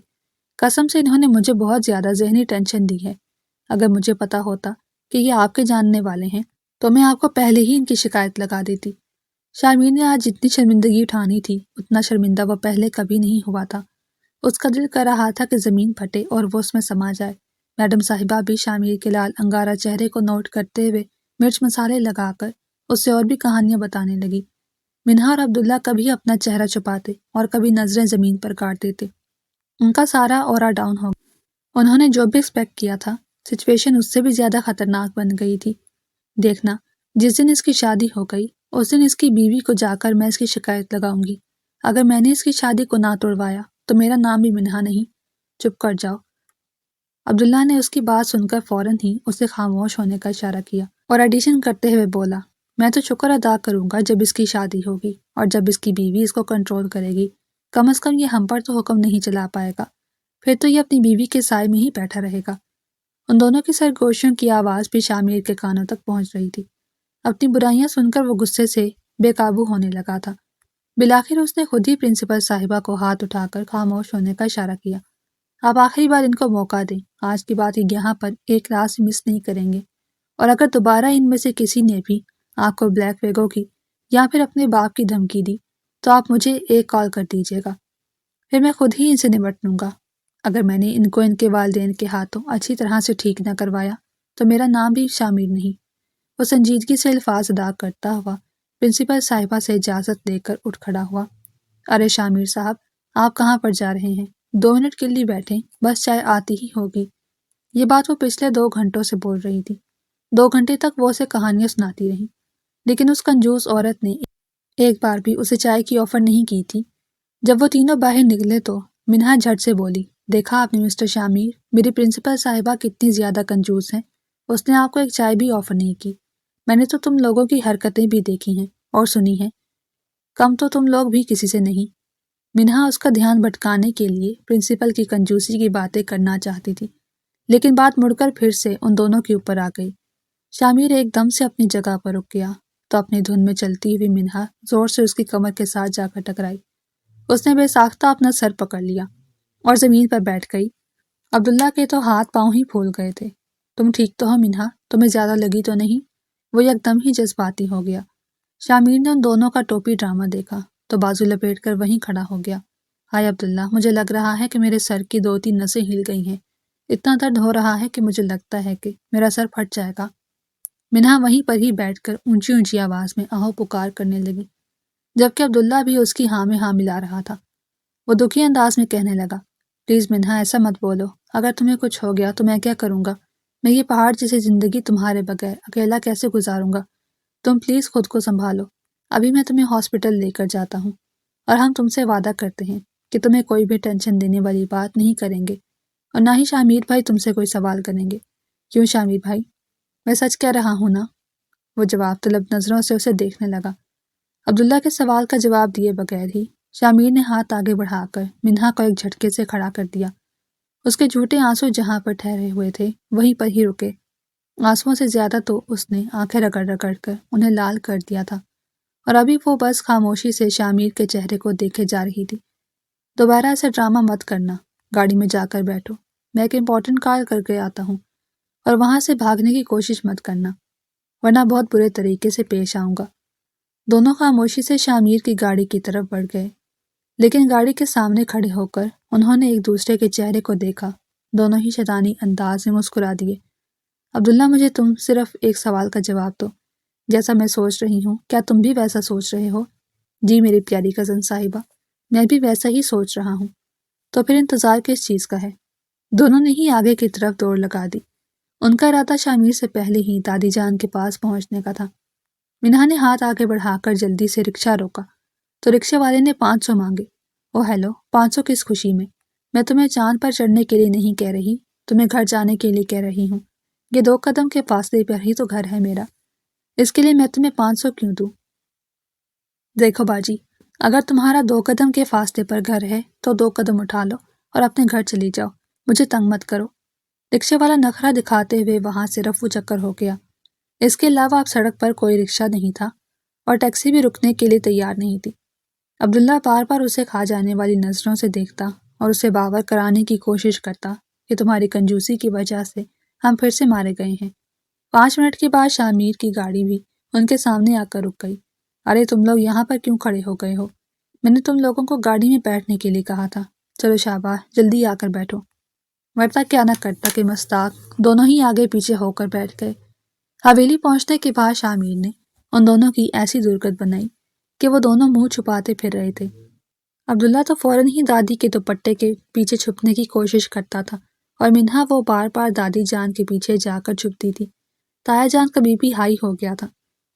قسم سے انہوں نے مجھے بہت زیادہ ذہنی ٹینشن دی ہے۔ اگر مجھے پتا ہوتا کہ یہ آپ کے جاننے والے ہیں تو میں آپ کو پہلے ہی ان کی شکایت لگا دیتی۔ شامیر نے آج جتنی شرمندگی اٹھانی تھی اتنا شرمندہ وہ پہلے کبھی نہیں ہوا تھا۔ اس کا دل کر رہا تھا کہ زمین پھٹے اور وہ اس میں سما جائے۔ میڈم صاحبہ بھی شامیر کے لال انگارہ چہرے کو نوٹ کرتے ہوئے مرچ مسالے لگا کر اس سے اور بھی کہانیاں بتانے لگی۔ منہا اور عبداللہ کبھی اپنا چہرہ چھپاتے اور کبھی نظریں زمین پر کاٹ دیتے۔ ان کا سارا اورا ڈاؤن ہو گیا۔ انہوں نے جو بھی ایکسپیکٹ کیا تھا، سچویشن اس سے بھی زیادہ خطرناک بن گئی تھی۔ دیکھنا، جس دن اس کی شادی ہو گئی اس دن اس کی بیوی کو جا کر میں اس کی شکایت لگاؤں گی۔ اگر میں نے اس کی شادی کو نہ توڑوایا تو میرا نام بھی منہا نہیں۔ چپ کر جاؤ۔ عبداللہ نے اس کی بات سن کر فوراً ہی اسے خاموش ہونے کا اشارہ کیا اور ایڈیشن کرتے ہوئے بولا، میں تو شکر ادا کروں گا جب اس کی شادی ہوگی اور جب اس کی بیوی اس کو کنٹرول کرے گی۔ کم از کم یہ ہم پر تو حکم نہیں چلا پائے گا، پھر تو یہ اپنی بیوی کے سائے میں ہی بیٹھا رہے گا۔ ان دونوں کی سرگوشیوں کی آواز بھی شامیر کے کانوں تک پہنچ رہی تھی۔ اپنی برائیاں سن کر وہ غصے سے بے قابو ہونے لگا تھا۔ بالآخر اس نے خود ہی پرنسپل صاحبہ کو ہاتھ اٹھا کر خاموش ہونے کا اشارہ کیا۔ آپ آخری بار ان کو موقع دیں، آج کی بات یہاں پر ایک کلاس مس نہیں کریں گے، اور اگر دوبارہ ان میں سے کسی نے بھی آپ کو بلیک میل کی یا پھر اپنے باپ کی دھمکی دی تو آپ مجھے ایک کال کر دیجیے گا، پھر میں خود ہی ان سے نمٹ لوں گا۔ اگر میں نے ان کو ان کے والدین کے ہاتھوں اچھی طرح سے ٹھیک نہ کروایا تو میرا نام بھی شامیر نہیں۔ وہ سنجیدگی سے الفاظ ادا کرتا ہوا پرنسپل صاحبہ سے اجازت لے کر اٹھ کھڑا ہوا۔ ارے شامیر صاحب، آپ کہاں پر جا رہے ہیں؟ 2 منٹ کے لیے بیٹھیں، بس چائے آتی ہی ہوگی۔ یہ بات وہ پچھلے 2 گھنٹوں سے بول رہی تھی۔ 2 گھنٹے تک وہ اسے کہانیاں سناتی رہی، لیکن اس کنجوس عورت نے ایک بار بھی اسے چائے کی آفر نہیں کی تھی۔ جب وہ تینوں باہر نکلے تو منہا جھٹ سے بولی، دیکھا آپ نے مسٹر شامیر، میری پرنسپل صاحبہ کتنی زیادہ کنجوس ہیں، اس نے آپ کو ایک چائے بھی آفر نہیں کی۔ میں نے تو تم لوگوں کی حرکتیں بھی دیکھی ہیں اور سنی ہیں، کم تو تم لوگ بھی کسی سے نہیں۔ منہا اس کا دھیان بھٹکانے کے لیے پرنسپل کی کنجوسی کی باتیں کرنا چاہتی تھی، لیکن بات مڑ کر پھر سے ان دونوں کے اوپر آ گئی۔ شامیر ایک دم سے اپنی جگہ پر رک گیا تو اپنی دھن میں چلتی ہوئی منہا زور سے اس کی کمر کے ساتھ جا کر ٹکرائی۔ اس نے بے ساختہ اپنا سر پکڑ لیا اور زمین پر بیٹھ گئی۔ عبداللہ کے تو ہاتھ پاؤں ہی پھول گئے تھے۔ تم ٹھیک تو ہو منہا؟ تمہیں زیادہ لگی تو نہیں؟ وہ یک دم ہی جذباتی ہو گیا۔ شامیر نے ان دونوں کا ٹوپی ڈرامہ دیکھا تو بازو لپیٹ کر وہیں کھڑا ہو گیا۔ ہائے عبداللہ، مجھے لگ رہا ہے کہ میرے سر کی 2-3 نسیں ہل گئی ہیں۔ اتنا درد ہو رہا ہے کہ مجھے لگتا ہے کہ میرا سر پھٹ جائے گا۔ منہا وہیں پر ہی بیٹھ کر اونچی اونچی آواز میں آہو پکار کرنے لگی، جبکہ عبداللہ بھی اس کی ہاں میں ہاں ملا رہا تھا۔ وہ دکھی انداز میں کہنے لگا، پلیز منہا ایسا مت بولو، اگر تمہیں کچھ ہو گیا تو میں کیا کروں گا؟ میں یہ پہاڑ جیسی زندگی تمہارے بغیر اکیلا کیسے گزاروں گا؟ تم پلیز خود کو سنبھالو، ابھی میں تمہیں ہاسپٹل لے کر جاتا ہوں، اور ہم تم سے وعدہ کرتے ہیں کہ تمہیں کوئی بھی ٹینشن دینے والی بات نہیں کریں گے، اور نہ ہی شامیر بھائی تم سے کوئی سوال کریں گے۔ کیوں شامیر بھائی؟ میں سچ کہہ رہا ہوں نا؟ وہ جواب طلب نظروں سے اسے دیکھنے لگا۔ عبداللہ کے سوال کا جواب دیے بغیر ہی شامیر نے ہاتھ آگے بڑھا کر منہا کو ایک جھٹکے سے کھڑا کر دیا۔ اس کے جھوٹے آنسو جہاں پر ٹھہرے ہوئے تھے وہیں پر ہی رکے۔ آنسوؤں سے زیادہ تو اس نے آنکھیں رگڑ رگڑ کر انہیں لال کر دیا تھا، اور ابھی وہ بس خاموشی سے شامیر کے چہرے کو دیکھے جا رہی تھی۔ دوبارہ ایسا ڈرامہ مت کرنا، گاڑی میں جا کر بیٹھو، میں ایک امپورٹنٹ کال کر کے آتا ہوں، اور وہاں سے بھاگنے کی کوشش مت کرنا، ورنہ بہت برے طریقے سے پیش آؤں گا۔ دونوں خاموشی سے شامیر کی گاڑی کی طرف بڑھ گئے، لیکن گاڑی کے سامنے کھڑے ہو کر انہوں نے ایک دوسرے کے چہرے کو دیکھا۔ دونوں ہی شیطانی انداز میں مسکرا دیے۔ عبداللہ، مجھے تم صرف ایک سوال کا جواب دو، جیسا میں سوچ رہی ہوں کیا تم بھی ویسا سوچ رہے ہو؟ جی میری پیاری کزن صاحبہ، میں بھی ویسا ہی سوچ رہا ہوں۔ تو پھر انتظار کس چیز کا ہے؟ دونوں نے ہی آگے کی طرف دوڑ لگا دی۔ ان کا ارادہ شامیر سے پہلے ہی دادی جان کے پاس پہنچنے کا تھا۔ منہا نے ہاتھ آگے بڑھا کر جلدی سے رکشہ روکا تو رکشے والے نے 500 مانگے۔ او ہیلو، 500 کس خوشی میں؟ میں تمہیں چاند پر چڑھنے کے لیے نہیں کہہ رہی، تمہیں گھر جانے کے لیے کہہ رہی ہوں۔ یہ 2 قدم کے فاصلے پر ہی تو گھر ہے میرا، اس کے لیے میں تمہیں 500 کیوں دوں؟ دیکھو باجی، اگر تمہارا 2 قدم کے فاصلے پر گھر ہے تو 2 قدم اٹھا لو اور اپنے گھر چلی جاؤ، مجھے تنگ مت کرو۔ رکشے والا نخرہ دکھاتے ہوئے وہاں سے رفو چکر ہو گیا۔ اس کے علاوہ اب سڑک پر کوئی رکشہ نہیں تھا اور ٹیکسی بھی رکنے کے لیے تیار نہیں تھی۔ عبداللہ بار بار اسے کھا جانے والی نظروں سے دیکھتا اور اسے باور کرانے کی کوشش کرتا کہ تمہاری کنجوسی کی وجہ سے ہم پھر سے مارے گئے ہیں۔ 5 منٹ کے بعد شامیر کی گاڑی بھی ان کے سامنے آ کر رک گئی۔ ارے تم لوگ یہاں پر کیوں کھڑے ہو گئے ہو؟ میں نے تم لوگوں کو گاڑی میں بیٹھنے کے لیے کہا تھا، چلو شاباش جلدی آ کر بیٹھو۔ ورتا کیا نہ کرتا کہ مستاق دونوں ہی آگے پیچھے ہو کر بیٹھ گئے۔ حویلی پہنچنے کے بعد شامیر نے ان دونوں کی ایسی درگت بنائی کہ وہ دونوں منہ چھپاتے پھر رہے تھے۔ عبداللہ تو فوراً ہی دادی کے دوپٹے کے پیچھے چھپنے کی کوشش کرتا تھا، اور منہا وہ بار بار دادی جان کے پیچھے جا کر چھپتی تھی۔ تایا جان کا بی پی ہائی ہو گیا تھا،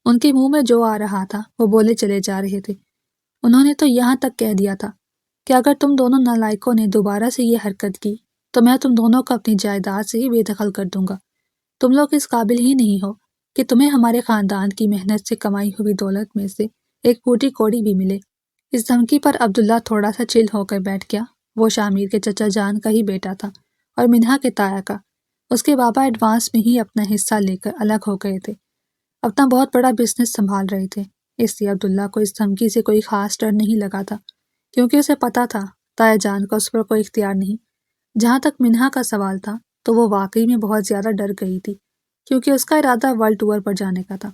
ان کے منہ میں جو آ رہا تھا وہ بولے چلے جا رہے تھے۔ انہوں نے تو یہاں تک کہہ دیا تھا کہ اگر تم دونوں نالائقوں نے دوبارہ سے یہ حرکت کی تو میں تم دونوں کو اپنی جائیداد سے ہی بے دخل کر دوں گا۔ تم لوگ اس قابل ہی نہیں ہو کہ تمہیں ہمارے خاندان کی محنت سے کمائی ہوئی دولت میں سے ایک پھوٹی کوڑی بھی ملے۔ اس دھمکی پر عبداللہ تھوڑا سا چل ہو کر بیٹھ گیا۔ وہ شامیر کے چچا جان کا ہی بیٹا تھا اور منہا کے تایا کا۔ اس کے بابا ایڈوانس میں ہی اپنا حصہ لے کر الگ ہو گئے تھے، اپنا بہت بڑا بزنس سنبھال رہے تھے۔ اس لیے عبداللہ کو اس دھمکی سے کوئی خاص ڈر نہیں لگا تھا، کیونکہ اسے پتا تھا تایا جان کا اس پر کوئی اختیار نہیں۔ جہاں تک منہا کا سوال تھا تو وہ واقعی میں بہت زیادہ ڈر گئی تھی، کیونکہ اس کا ارادہ ورلڈ ٹور پر جانے کا تھا،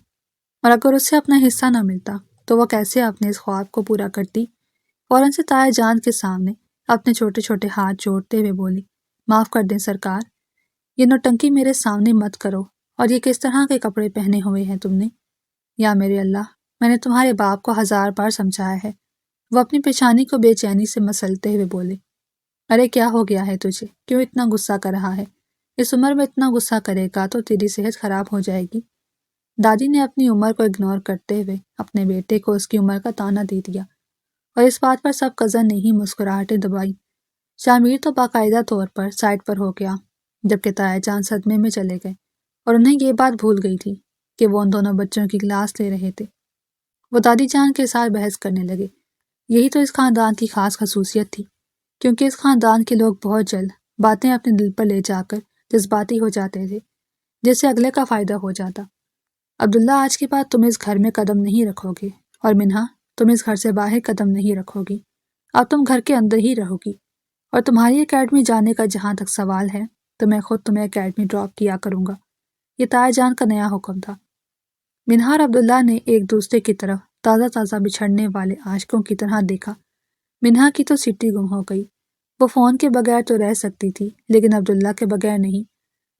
اور اگر اسے اپنا حصہ نہ ملتا تو وہ کیسے اپنے اس خواب کو پورا کرتی۔ فوراً سے تایا جان کے سامنے اپنے چھوٹے چھوٹے ہاتھ جوڑتے ہوئے بولی، معاف کر دیں سرکار، یہ نوٹنکی میرے سامنے مت کرو، اور یہ کس طرح کے کپڑے پہنے ہوئے ہیں تم نے؟ یا میرے اللہ، میں نے تمہارے باپ کو 1000 بار سمجھایا ہے۔ وہ اپنی پیشانی کو بے چینی سے مسلتے ہوئے بولے۔ ارے کیا ہو گیا ہے تجھے؟ کیوں اتنا غصہ کر رہا ہے؟ اس عمر میں اتنا غصہ کرے گا تو تیری صحت خراب ہو جائے گی۔ دادی نے اپنی عمر کو اگنور کرتے ہوئے اپنے بیٹے کو اس کی عمر کا طعنہ دے دیا، اور اس بات پر سب کزن نے ہی مسکراہٹیں دبائی۔ شامیر تو باقاعدہ طور پر سائڈ پر ہو گیا، جبکہ تایا جان صدمے میں چلے گئے، اور انہیں یہ بات بھول گئی تھی کہ وہ ان دونوں بچوں کی کلاس لے رہے تھے۔ وہ دادی جان کے ساتھ بحث کرنے لگے۔ یہی تو اس خاندان کی خاص خصوصیت تھی، کیونکہ اس خاندان کے لوگ بہت جلد باتیں اپنے دل پر لے جا کر جذباتی ہو جاتے تھے، جس سے اگلے کا فائدہ ہو جاتا۔ عبداللہ، آج کے بعد تم اس گھر میں قدم نہیں رکھو گے، اور منہا، تم اس گھر سے باہر قدم نہیں رکھو گی۔ اب تم گھر کے اندر ہی رہو گی، اور تمہاری اکیڈمی جانے کا جہاں تک سوال ہے تو میں خود تمہیں اکیڈمی ڈراپ کیا کروں گا۔ یہ تایا جان کا نیا حکم تھا۔ منہا اور عبداللہ نے ایک دوسرے کی طرف تازہ تازہ بچھڑنے والے عاشقوں کی طرح دیکھا۔ منہا کی تو سٹی گم ہو گئی۔ وہ فون کے بغیر تو رہ سکتی تھی، لیکن عبداللہ کے بغیر نہیں۔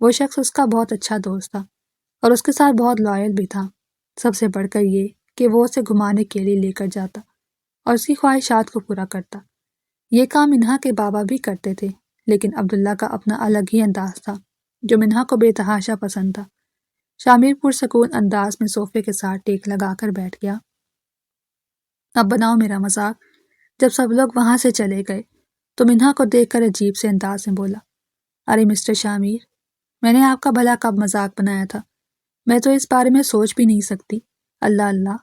وہ شخص اس کا بہت اچھا دوست تھا، اور اس کے ساتھ بہت لائل بھی تھا۔ سب سے بڑھ کر یہ کہ وہ اسے گھمانے کے لیے لے کر جاتا اور اس کی خواہشات کو پورا کرتا۔ یہ کام منہا کے بابا بھی کرتے تھے، لیکن عبداللہ کا اپنا الگ ہی انداز تھا جو منہا کو بے تحاشا پسند تھا۔ شامیر پرسکون انداز میں صوفے کے ساتھ ٹیک لگا کر بیٹھ گیا۔ اب بناؤ میرا مذاق۔ جب سب لوگ وہاں سے چلے گئے تو منہا کو دیکھ کر عجیب سے انداز میں بولا، ارے مسٹر شامیر، میں نے آپ کا بھلا کب مذاق بنایا تھا؟ میں تو اس بارے میں سوچ بھی نہیں سکتی۔ اللہ اللہ۔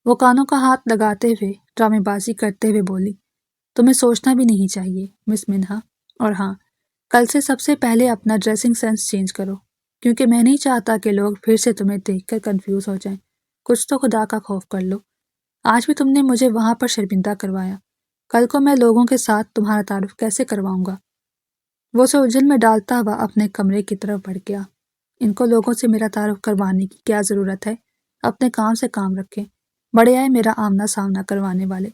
وہ کانوں کا ہاتھ لگاتے ہوئے ڈرامے بازی کرتے ہوئے بولی، تمہیں سوچنا بھی نہیں چاہیے مس منہا، اور ہاں، کل سے سب سے پہلے اپنا ڈریسنگ سینس چینج کرو، کیونکہ میں نہیں چاہتا کہ لوگ پھر سے تمہیں دیکھ کر کنفیوز ہو جائیں۔ کچھ تو خدا کا خوف کر لو۔ آج بھی تم نے مجھے وہاں پر شرمندہ کروایا، کل کو میں لوگوں کے ساتھ تمہارا تعارف کیسے کرواؤں گا؟ وہ اسے الجھن میں ڈالتا ہوا اپنے کمرے کی طرف بڑھ گیا۔ ان کو لوگوں سے میرا تعارف کروانے کی کیا ضرورت ہے؟ اپنے کام سے کام رکھیں۔ بڑے آئے میرا آمنا سامنا کروانے والے۔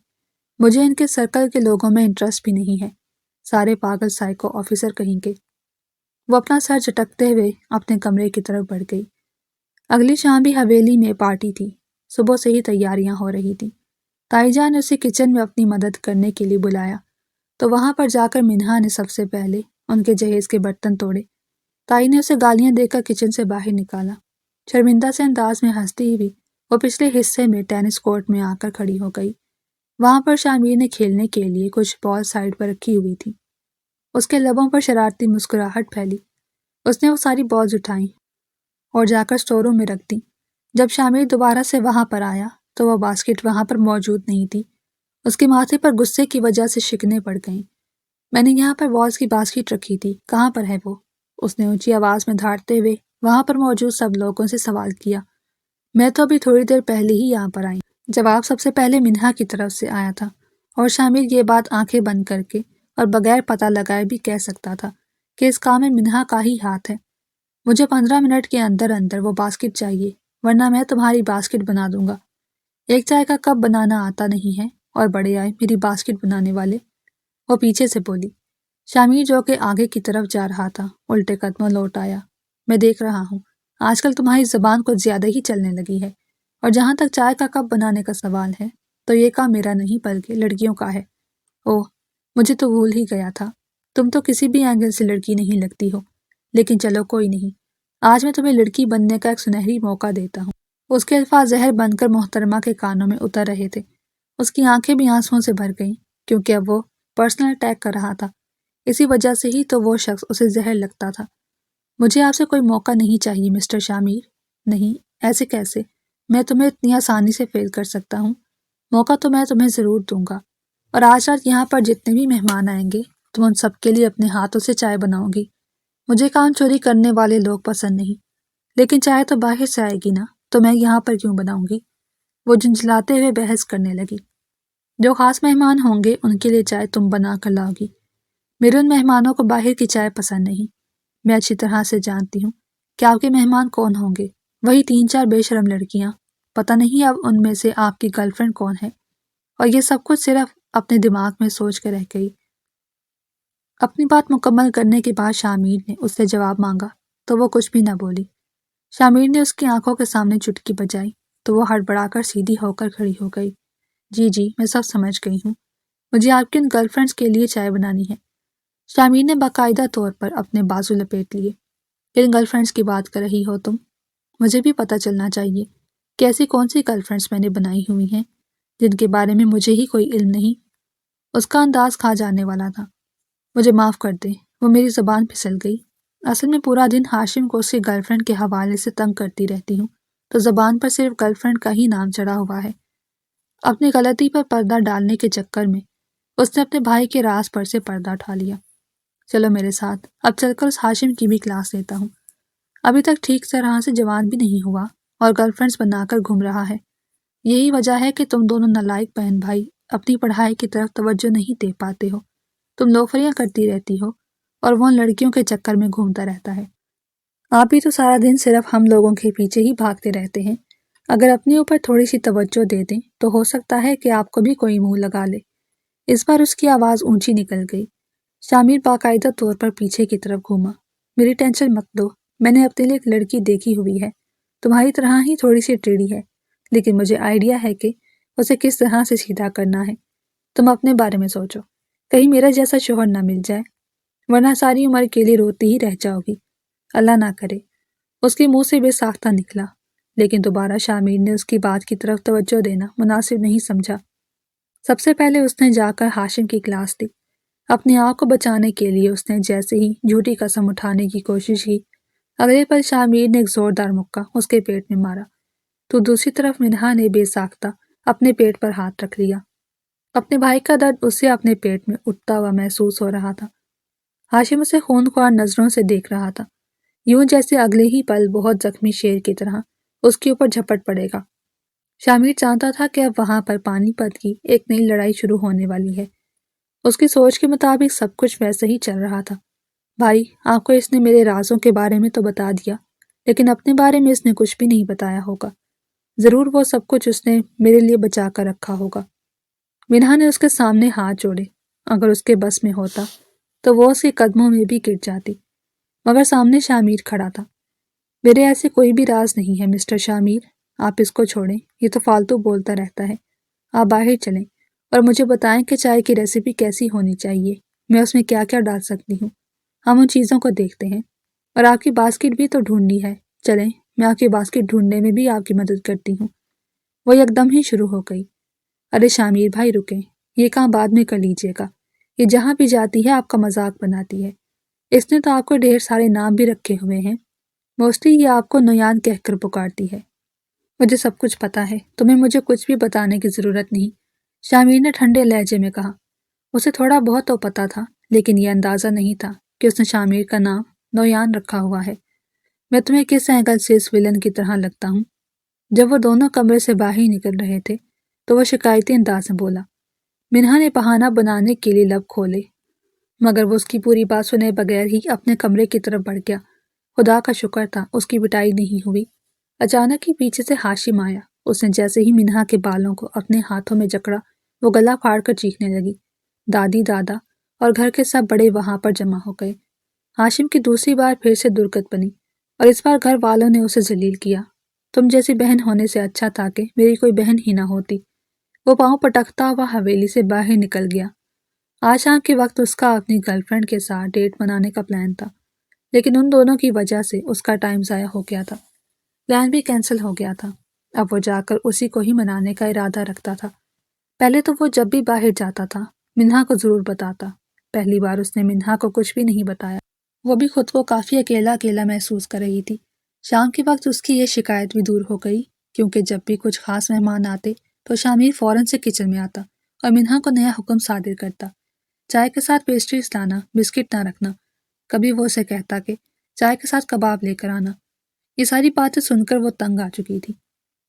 مجھے ان کے سرکل کے لوگوں میں انٹرسٹ بھی نہیں ہے، سارے پاگل سائیکو آفیسر کہیں گے۔ وہ اپنا سر جھٹکتے ہوئے اپنے کمرے کی طرف بڑھ گئی۔ اگلی شام بھی حویلی میں پارٹی تھی۔ صبح سے ہی تیاریاں ہو رہی تھیں۔ تائی جان نے اسے کچن میں اپنی مدد کرنے کے لیے بلایا، تو وہاں پر جا کر منہا نے سب سے پہلے ان کے جہیز کے برتن توڑے۔ تائی نے اسے گالیاں دے کر کچن سے باہر نکالا۔ شرمندہ سے انداز میں ہنستی ہوئی وہ پچھلے حصے میں ٹینس کورٹ میں آ کر کھڑی ہو گئی۔ وہاں پر شامیر نے کھیلنے کے لیے کچھ بال سائڈ پر رکھی ہوئی تھی۔ اس کے لبوں پر شرارتی مسکراہٹ پھیلی۔ اس نے وہ ساری بالز اٹھائیں اور جا کر اسٹور روم میں رکھ دیں۔ جب شامیر دوبارہ سے وہاں پر آیا تو وہ باسکٹ وہاں پر موجود نہیں تھی۔ اس کے ماتھے پر غصے کی وجہ سے شکنیں پڑ گئیں۔ میں نے یہاں پر بالز کی باسکٹ رکھی تھی، کہاں پر ہے وہ؟ اس نے اونچی آواز میں دھاڑتے ہوئے وہاں پر موجود سب لوگوں سے سوال کیا۔ میں تو ابھی تھوڑی دیر پہلے ہی یہاں پر آئی۔ جواب سب سے پہلے منہا کی طرف سے آیا تھا، اور شامیر یہ بات آنکھیں بند کر کے اور بغیر پتہ لگائے بھی کہہ سکتا تھا کہ اس کام میں منہا کا ہی ہاتھ ہے۔ مجھے 15 منٹ کے اندر اندر وہ باسکٹ چاہیے، ورنہ میں تمہاری باسکٹ بنا دوں گا۔ ایک چائے کا کپ بنانا آتا نہیں ہے، اور بڑے آئے میری باسکٹ بنانے والے، وہ پیچھے سے بولی۔ شامیر جو کہ آگے کی طرف جا رہا تھا الٹے قدموں لوٹ آیا۔ میں دیکھ رہا ہوں آج کل تمہاری زبان کچھ زیادہ ہی چلنے لگی ہے، اور جہاں تک چائے کا کپ بنانے کا سوال ہے تو یہ کام میرا نہیں بلکہ لڑکیوں کا ہے۔ اوہ، مجھے تو بھول ہی گیا تھا، تم تو کسی بھی اینگل سے لڑکی نہیں لگتی ہو، لیکن چلو کوئی نہیں، آج میں تمہیں لڑکی بننے کا ایک سنہری موقع دیتا ہوں۔ اس کے الفاظ زہر بن کر محترمہ کے کانوں میں اتر رہے تھے۔ اس کی آنکھیں بھی آنسوؤں سے بھر گئیں، کیونکہ اب وہ پرسنل اٹیک کر رہا تھا۔ اسی وجہ سے ہی تو وہ شخص اسے زہر لگتا تھا۔ مجھے آپ سے کوئی موقع نہیں چاہیے مسٹر شامیر۔ نہیں، ایسے کیسے؟ میں تمہیں اتنی آسانی سے فیل کر سکتا ہوں؟ موقع تو میں تمہیں ضرور دوں گا، اور آج رات یہاں پر جتنے بھی مہمان آئیں گے تم ان سب کے لیے اپنے ہاتھوں سے چائے بناؤ گی۔ مجھے کام چوری کرنے والے لوگ پسند نہیں، لیکن چائے تو باہر سے آئے گی نا، تو میں یہاں پر کیوں بناؤں گی؟ وہ جھنجھلاتے ہوئے بحث کرنے لگی۔ جو خاص مہمان ہوں گے ان کے لیے چائے تم بنا کر لاؤ گی، میرے ان مہمانوں کو باہر کی چائے پسند نہیں۔ میں اچھی طرح سے جانتی ہوں کہ آپ کے مہمان کون ہوں گے، وہی 3-4 بے شرم لڑکیاں۔ پتہ نہیں اب ان میں سے آپ کی گرل فرینڈ کون ہے، اور یہ سب کچھ صرف اپنے دماغ میں سوچ کے رہ گئی۔ اپنی بات مکمل کرنے کے بعد شامیر نے اس سے جواب مانگا تو وہ کچھ بھی نہ بولی۔ شامیر نے اس کی آنکھوں کے سامنے چٹکی بجائی۔ تو وہ ہڑبڑا کر سیدھی ہو کر کھڑی ہو گئی۔ جی میں سب سمجھ گئی ہوں، مجھے آپ کی ان گرل فرینڈس کے لیے چائے بنانی ہے۔ شامیر نے باقاعدہ طور پر اپنے بازو لپیٹ لیے۔ کن گرل فرینڈس کی بات کر رہی ہو تم؟ مجھے بھی پتہ چلنا چاہیے کہ ایسی کون سی گرل فرینڈس میں نے بنائی ہوئی ہیں جن کے بارے میں مجھے ہی کوئی علم نہیں۔ اس کا انداز کھا جانے والا تھا۔ مجھے معاف کر دیں، وہ میری زبان پھسل گئی۔ اصل میں پورا دن ہاشم کو اس کی گرل فرینڈ کے حوالے سے تنگ کرتی رہتی ہوں، تو زبان پر صرف گرل فرینڈ کا ہی نام چڑھا ہوا ہے۔ اپنی غلطی پر پردہ ڈالنے کے چکر میں اس نے اپنے بھائی کے راز پر سے پردہ اٹھا لیا۔ چلو میرے ساتھ، اب چل کر اس ہاشم کی بھی کلاس لیتا ہوں۔ ابھی تک ٹھیک طرح سے جوان بھی نہیں ہوا اور گرل فرینڈس بنا کر گھوم رہا ہے۔ یہی وجہ ہے کہ تم دونوں نالائق بہن بھائی اپنی پڑھائی کی طرف توجہ نہیں دے پاتے ہو۔ تم لوفریاں کرتی رہتی ہو اور وہ ان لڑکیوں کے چکر میں گھومتا رہتا ہے۔ آپ بھی تو سارا دن صرف ہم لوگوں کے پیچھے ہی بھاگتے رہتے ہیں۔ اگر اپنے اوپر تھوڑی سی توجہ دے دیں تو ہو سکتا ہے کہ آپ کو بھی کوئی منہ لگا لے۔ اس بار اس کی آواز اونچی نکل گئی۔ شامیر باقاعدہ طور پر پیچھے کی طرف گھوما۔ میری ٹینشن مت دو، میں نے اپنے لیے ایک لڑکی دیکھی ہوئی ہے، تمہاری طرح ہی تھوڑی سی ٹیڑھی ہے، لیکن مجھے آئیڈیا ہے کہ اسے کس طرح سے سیدھا کرنا ہے۔ تم اپنے بارے میں سوچو، کہیں میرا جیسا شوہر نہ مل جائے، ورنہ ساری عمر کے لیے روتی ہی رہ جاؤ گی۔ اللہ نہ کرے۔ اس کے منہ سے بے ساختہ نکلا، لیکن دوبارہ شامیر نے اس کی بات کی طرف توجہ دینا مناسب نہیں سمجھا۔ سب سے پہلے اس نے جا کر ہاشم کی کلاس دی۔ اپنے آپ کو بچانے کے لیے اس نے جیسے ہی جھوٹی قسم اٹھانے کی کوشش کی، اگلے پل شامیر نے ایک زوردار مکہ اس کے پیٹ میں مارا۔ تو دوسری طرف منہا نے بے ساختہ اپنے پیٹ پر ہاتھ رکھ لیا۔ اپنے بھائی کا درد اسے اپنے پیٹ میں اٹھتا ہوا محسوس ہو رہا تھا۔ ہاشم اسے خونخوار نظروں سے دیکھ رہا تھا، یوں جیسے اگلے ہی پل بہت زخمی شیر کی طرح اس کے اوپر جھپٹ پڑے گا۔ شامیر جانتا تھا کہ اب وہاں پر پانی پت کی ایک نئی لڑائی شروع ہونے والی ہے۔ اس کی سوچ کے مطابق سب کچھ ویسے ہی چل رہا تھا۔ بھائی، آپ کو اس نے میرے رازوں کے بارے میں تو بتا دیا، لیکن اپنے بارے میں اس نے کچھ بھی نہیں بتایا ہوگا۔ ضرور وہ سب کچھ اس نے میرے لیے بچا کر رکھا ہوگا۔ منہا نے اس کے سامنے ہاتھ جوڑے۔ اگر اس کے بس میں ہوتا تو وہ اس کے قدموں میں بھی گر جاتی، مگر سامنے شامیر کھڑا تھا۔ میرے ایسے کوئی بھی راز نہیں ہے مسٹر شامیر، آپ اس کو چھوڑیں، یہ تو فالتو بولتا رہتا ہے۔ آپ باہر چلیں اور مجھے بتائیں کہ چائے کی ریسیپی کیسی ہونی چاہیے، میں اس میں کیا کیا ڈال سکتی ہوں۔ ہم ان چیزوں کو دیکھتے ہیں، اور آپ کی باسکٹ بھی تو ڈھونڈنی ہے۔ چلیں، میں آپ کی باسکٹ ڈھونڈنے میں بھی آپ کی مدد کرتی ہوں۔ وہ یکدم ہی شروع ہو گئی۔ ارے شامیر بھائی رکیں، یہ کام بعد میں کر لیجیے گا، یہ جہاں بھی جاتی ہے آپ کا مذاق بناتی ہے۔ اس نے تو آپ کو ڈھیر سارے نام بھی رکھے ہوئے ہیں، موسٹلی یہ آپ کو نویان کہہ کر پکارتی ہے۔ مجھے سب کچھ پتا ہے، تمہیں مجھے کچھ بھی بتانے کی ضرورت نہیں، شامیر نے ٹھنڈے لہجے میں کہا۔ اسے تھوڑا بہت تو پتا تھا، لیکن یہ اندازہ نہیں تھا کہ اس نے شامیر کا نام نویان رکھا ہوا ہے۔ میں تمہیں کس اینگل سے اس ویلن کی طرح لگتا ہوں؟ جب وہ دونوں کمرے سے باہر نکل رہے تھے تو وہ شکایتی انداز میں بولا۔ منہا نے بہانہ بنانے کے لیے لب کھولے، مگر وہ اس کی پوری بات سنے بغیر ہی اپنے کمرے کی طرف بڑھ گیا۔ خدا کا شکر تھا اس کی پٹائی نہیں ہوئی۔ اچانک ہی پیچھے سے ہاشم آیا۔ اس نے جیسے ہی منہا کے بالوں کو اپنے ہاتھوں میں جکڑا، وہ گلا پھاڑ کر چیخنے لگی۔ دادی، دادا اور گھر کے سب بڑے وہاں پر جمع ہو گئے۔ ہاشم کی دوسری بار پھر سے درگت بنی، اور اس بار گھر والوں نے اسے ذلیل کیا۔ تم جیسی بہن ہونے سے اچھا تھا کہ میری کوئی بہن ہی نہ ہوتی۔ وہ پاؤں پٹکتا ہوا حویلی سے باہر نکل گیا۔ آج شام کے وقت اس کا اپنی گرل فرینڈ کے ساتھ ڈیٹ منانے کا پلان تھا، لیکن ان دونوں کی وجہ سے اس کا ٹائم ضائع ہو گیا تھا۔ پلان بھی کینسل ہو گیا تھا۔ اب وہ جا کر اسی کو ہی منانے کا ارادہ رکھتا تھا۔ پہلے تو وہ جب بھی باہر جاتا تھا منہا کو ضرور بتاتا۔ پہلی بار اس نے منہا کو کچھ بھی نہیں بتایا۔ وہ بھی خود کو کافی اکیلا اکیلا محسوس کر رہی تھی۔ شام کے وقت اس کی یہ شکایت بھی دور ہو گئی، کیونکہ جب بھی کچھ خاص مہمان آتے تو شامیر فوراً سے کچن میں آتا اور منہا کو نیا حکم صادر کرتا۔ چائے کے ساتھ پیسٹریز لانا، بسکٹ نہ رکھنا۔ کبھی وہ اسے کہتا کہ چائے کے ساتھ کباب لے کر آنا۔ یہ ساری باتیں سن کر وہ تنگ آ چکی تھی۔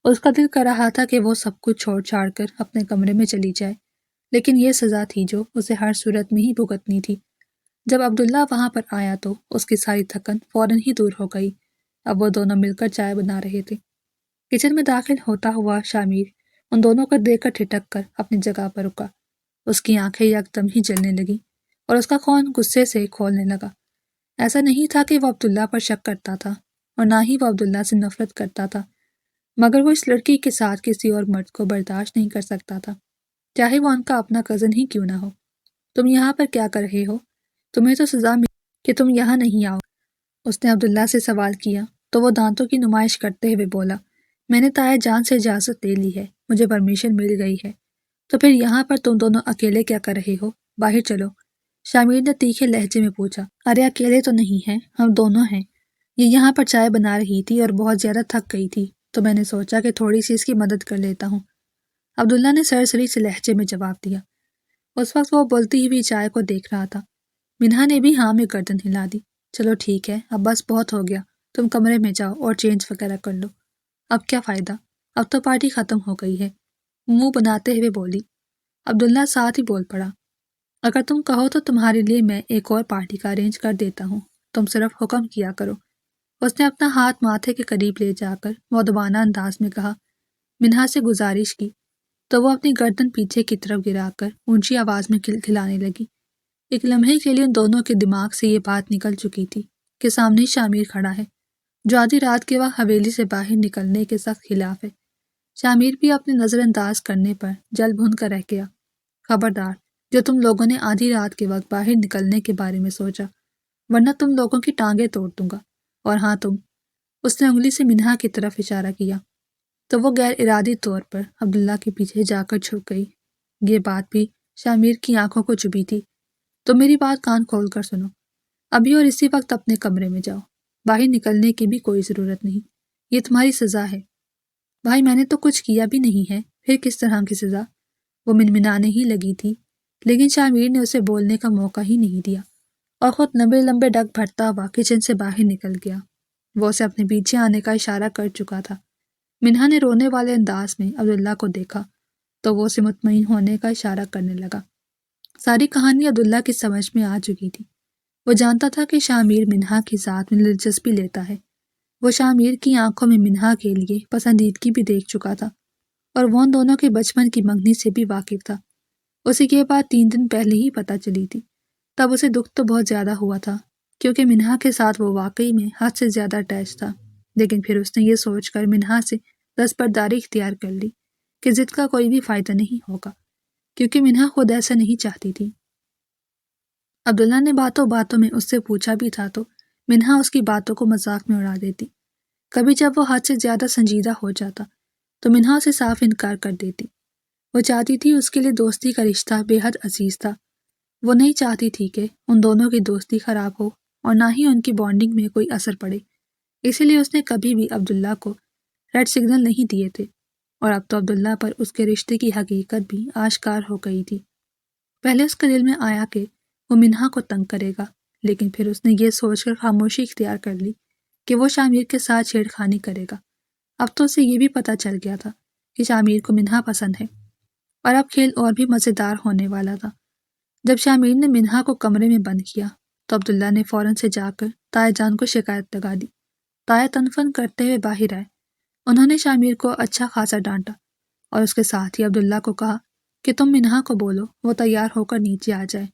اس کا دل کر رہا تھا کہ وہ سب کچھ چھوڑ چھاڑ کر اپنے کمرے میں چلی جائے، لیکن یہ سزا تھی جو اسے ہر صورت میں ہی بھگتنی تھی۔ جب عبداللہ وہاں پر آیا تو اس کی ساری تھکن فوراً ہی دور ہو گئی۔ اب وہ دونوں مل کر چائے بنا رہے تھے۔ کچن میں داخل ہوتا ہوا شامیر ان دونوں کو دیکھ کر ٹھٹک کر اپنی جگہ پر رکا۔ اس کی آنکھیں یکدم ہی جلنے لگیں اور اس کا خون غصے سے کھولنے لگا۔ ایسا نہیں تھا کہ وہ عبداللہ پر شک کرتا تھا، اور نہ ہی وہ عبداللہ سے نفرت کرتا تھا۔ مگر وہ اس لڑکی کے ساتھ کسی اور مرد کو برداشت نہیں کر سکتا تھا، چاہے وہ ان کا اپنا کزن ہی کیوں نہ ہو۔ تم یہاں پر کیا کر رہے ہو؟ تمہیں تو سزا ملی کہ تم یہاں نہیں آؤ۔ اس نے عبداللہ سے سوال کیا تو وہ دانتوں کی نمائش کرتے ہوئے بولا، میں نے تایا جان سے اجازت لے لی ہے، مجھے پرمیشن مل گئی ہے، تو پھر یہاں پر تم دونوں اکیلے کیا کر رہے ہو؟ باہر چلو۔ شامیر نے تیکھے لہجے میں پوچھا۔ ارے اکیلے تو نہیں ہیں، ہم دونوں ہیں۔ یہ یہاں پر چائے بنا رہی تھی اور بہت زیادہ تھک گئی تھی، تو میں نے سوچا کہ تھوڑی سی اس کی مدد کر لیتا ہوں، عبداللہ نے سرسری سے لہجے میں جواب دیا۔ اس وقت وہ بولتی ہوئی چائے کو دیکھ رہا تھا۔ منہا نے بھی ہاں میں گردن ہلا دی۔ چلو ٹھیک ہے، اب بس بہت ہو گیا، تم کمرے میں جاؤ اور چینج وغیرہ کر لو۔ اب کیا فائدہ، اب تو پارٹی ختم ہو گئی ہے، منہ بناتے ہوئے بولی۔ عبداللہ ساتھ ہی بول پڑا، اگر تم کہو تو تمہارے لیے میں ایک اور پارٹی کا ارینج کر دیتا ہوں، تم صرف حکم کیا کرو۔ اس نے اپنا ہاتھ ماتھے کے قریب لے جا کر مؤدبانہ انداز میں کہا۔ منہا سے گزارش کی تو وہ اپنی گردن پیچھے کی طرف گرا کر اونچی آواز میں کھلکھلانے لگی۔ ایک لمحے کے لیے ان دونوں کے دماغ سے یہ بات نکل چکی تھی کہ سامنے شامیر کھڑا ہے، جو آدھی رات کے وقت حویلی سے باہر نکلنے کے سخت خلاف ہے۔ شامیر بھی اپنے نظر انداز کرنے پر جل بھن کر رہ گیا۔ خبردار، جو تم لوگوں نے آدھی رات کے وقت باہر نکلنے کے بارے میں سوچا، ورنہ تم لوگوں کی ٹانگیں توڑ دوں گا۔ اور ہاں تم، اس نے انگلی سے منہا کی طرف اشارہ کیا تو وہ غیر ارادی طور پر عبداللہ کے پیچھے جا کر چھپ گئی۔ یہ بات بھی شامیر کی آنکھوں کو چبھی تھی۔ تو میری بات کان کھول کر سنو، ابھی اور اسی وقت اپنے کمرے میں جاؤ، باہر نکلنے کی بھی کوئی ضرورت نہیں، یہ تمہاری سزا ہے۔ بھائی میں نے تو کچھ کیا بھی نہیں ہے، پھر کس طرح کی سزا؟ وہ منمنانے ہی لگی تھی، لیکن شامیر نے اسے بولنے کا موقع ہی نہیں دیا اور خود لمبے لمبے ڈگ بھرتا ہوا کچن سے باہر نکل گیا۔ وہ اسے اپنے پیچھے آنے کا اشارہ کر چکا تھا۔ منہا نے رونے والے انداز میں عبداللہ کو دیکھا تو وہ اسے مطمئن ہونے کا اشارہ کرنے لگا۔ ساری کہانی عبداللہ کی سمجھ میں آ چکی تھی۔ وہ جانتا تھا کہ شامیر منہا کی ذات میں دلچسپی لیتا ہے۔ وہ شامیر کی آنکھوں میں منہا کے لیے پسندیدگی بھی دیکھ چکا تھا اور وہ ان دونوں کے بچپن کی منگنی سے بھی واقف تھا۔ اسے یہ بات 3 دن پہلے ہی پتہ چلی تھی۔ تب اسے دکھ تو بہت زیادہ ہوا تھا، کیونکہ منہا کے ساتھ وہ واقعی میں حد سے زیادہ اٹیچ تھا، لیکن پھر اس نے یہ سوچ کر منہا سے دستبرداری اختیار کر لی کہ ضد کا کوئی بھی فائدہ نہیں ہوگا، کیونکہ منہا خود ایسا نہیں چاہتی تھی۔ عبداللہ نے باتوں باتوں میں اس سے پوچھا بھی تھا تو منہا اس کی باتوں کو مذاق میں اڑا دیتی۔ کبھی جب وہ حد سے زیادہ سنجیدہ ہو جاتا تو منہا اسے صاف انکار کر دیتی۔ وہ چاہتی تھی اس کے لیے دوستی کا رشتہ بے حد عزیز تھا۔ وہ نہیں چاہتی تھی کہ ان دونوں کی دوستی خراب ہو اور نہ ہی ان کی بانڈنگ میں کوئی اثر پڑے، اسی لیے اس نے کبھی بھی عبداللہ کو ریڈ سگنل نہیں دیے تھے، اور اب تو عبداللہ پر اس کے رشتے کی حقیقت بھی آشکار ہو گئی تھی۔ پہلے اس کے دل میں آیا کہ وہ منہا کو تنگ کرے گا، لیکن پھر اس نے یہ سوچ کر خاموشی اختیار کر لی کہ وہ شامیر کے ساتھ چھیڑ خانی کرے گا۔ اب تو اسے یہ بھی پتہ چل گیا تھا کہ شامیر کو منہا پسند ہے، اور اب کھیل اور بھی مزیدار ہونے والا تھا۔ جب شامیر نے منہا کو کمرے میں بند کیا تو عبداللہ نے فوراً سے جا کر تایا جان کو شکایت لگا دی۔ تایا تنفن کرتے ہوئے باہر آئے۔ انہوں نے شامیر کو اچھا خاصا ڈانٹا اور اس کے ساتھ ہی عبداللہ کو کہا کہ تم منہا کو بولو وہ تیار ہو کر نیچے آ جائے۔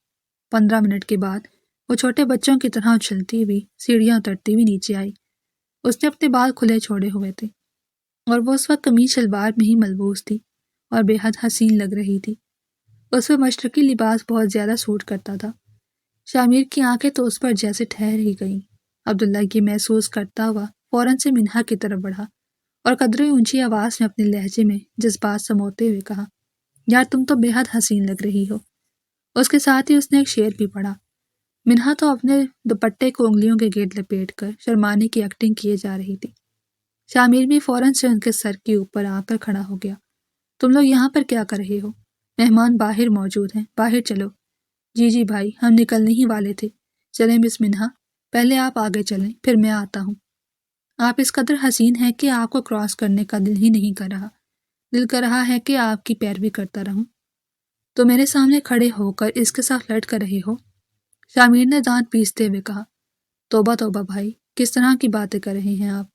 15 منٹ کے بعد وہ چھوٹے بچوں کی طرح اچھلتی ہوئی سیڑھیاں اترتی ہوئی نیچے آئی۔ اس نے اپنے بال کھلے چھوڑے ہوئے تھے اور وہ اس وقت قمیض شلوار میں ہی ملبوس تھی اور بے حد حسین لگ رہی تھی۔ اس پہ مشرقی لباس بہت زیادہ سوٹ کرتا تھا۔ شامیر کی آنکھیں تو اس پر جیسے ٹھہر ہی گئیں۔ عبداللہ یہ محسوس کرتا ہوا فوراً سے منہا کی طرف بڑھا اور قدرے اونچی آواز میں اپنے لہجے میں جذبات سموتے ہوئے کہا، یار تم تو بے حد حسین لگ رہی ہو۔ اس کے ساتھ ہی اس نے ایک شعر بھی پڑھا۔ منہا تو اپنے دوپٹے کو انگلیوں کے گرد لپیٹ کر شرمانے کی ایکٹنگ کیے جا رہی تھی۔ شامیر بھی فوراً سے ان کے سر کے اوپر آ کر کھڑا ہو گیا۔ تم لوگ یہاں پر کیا کر رہے ہو؟ مہمان باہر موجود ہیں، باہر چلو۔ جی بھائی، ہم نکلنے ہی والے تھے۔ چلیں مس منہا، پہلے آپ آگے چلیں، پھر میں آتا ہوں۔ آپ اس قدر حسین ہیں کہ آپ کو کراس کرنے کا دل ہی نہیں کر رہا۔ دل کر رہا ہے کہ آپ کی پیروی کرتا رہوں۔ تو میرے سامنے کھڑے ہو کر اس کے ساتھ لڑ کر رہے ہو؟ شامیر نے دانت پیستے ہوئے کہا۔ توبہ توبہ بھائی، کس طرح کی باتیں کر رہے ہیں آپ؟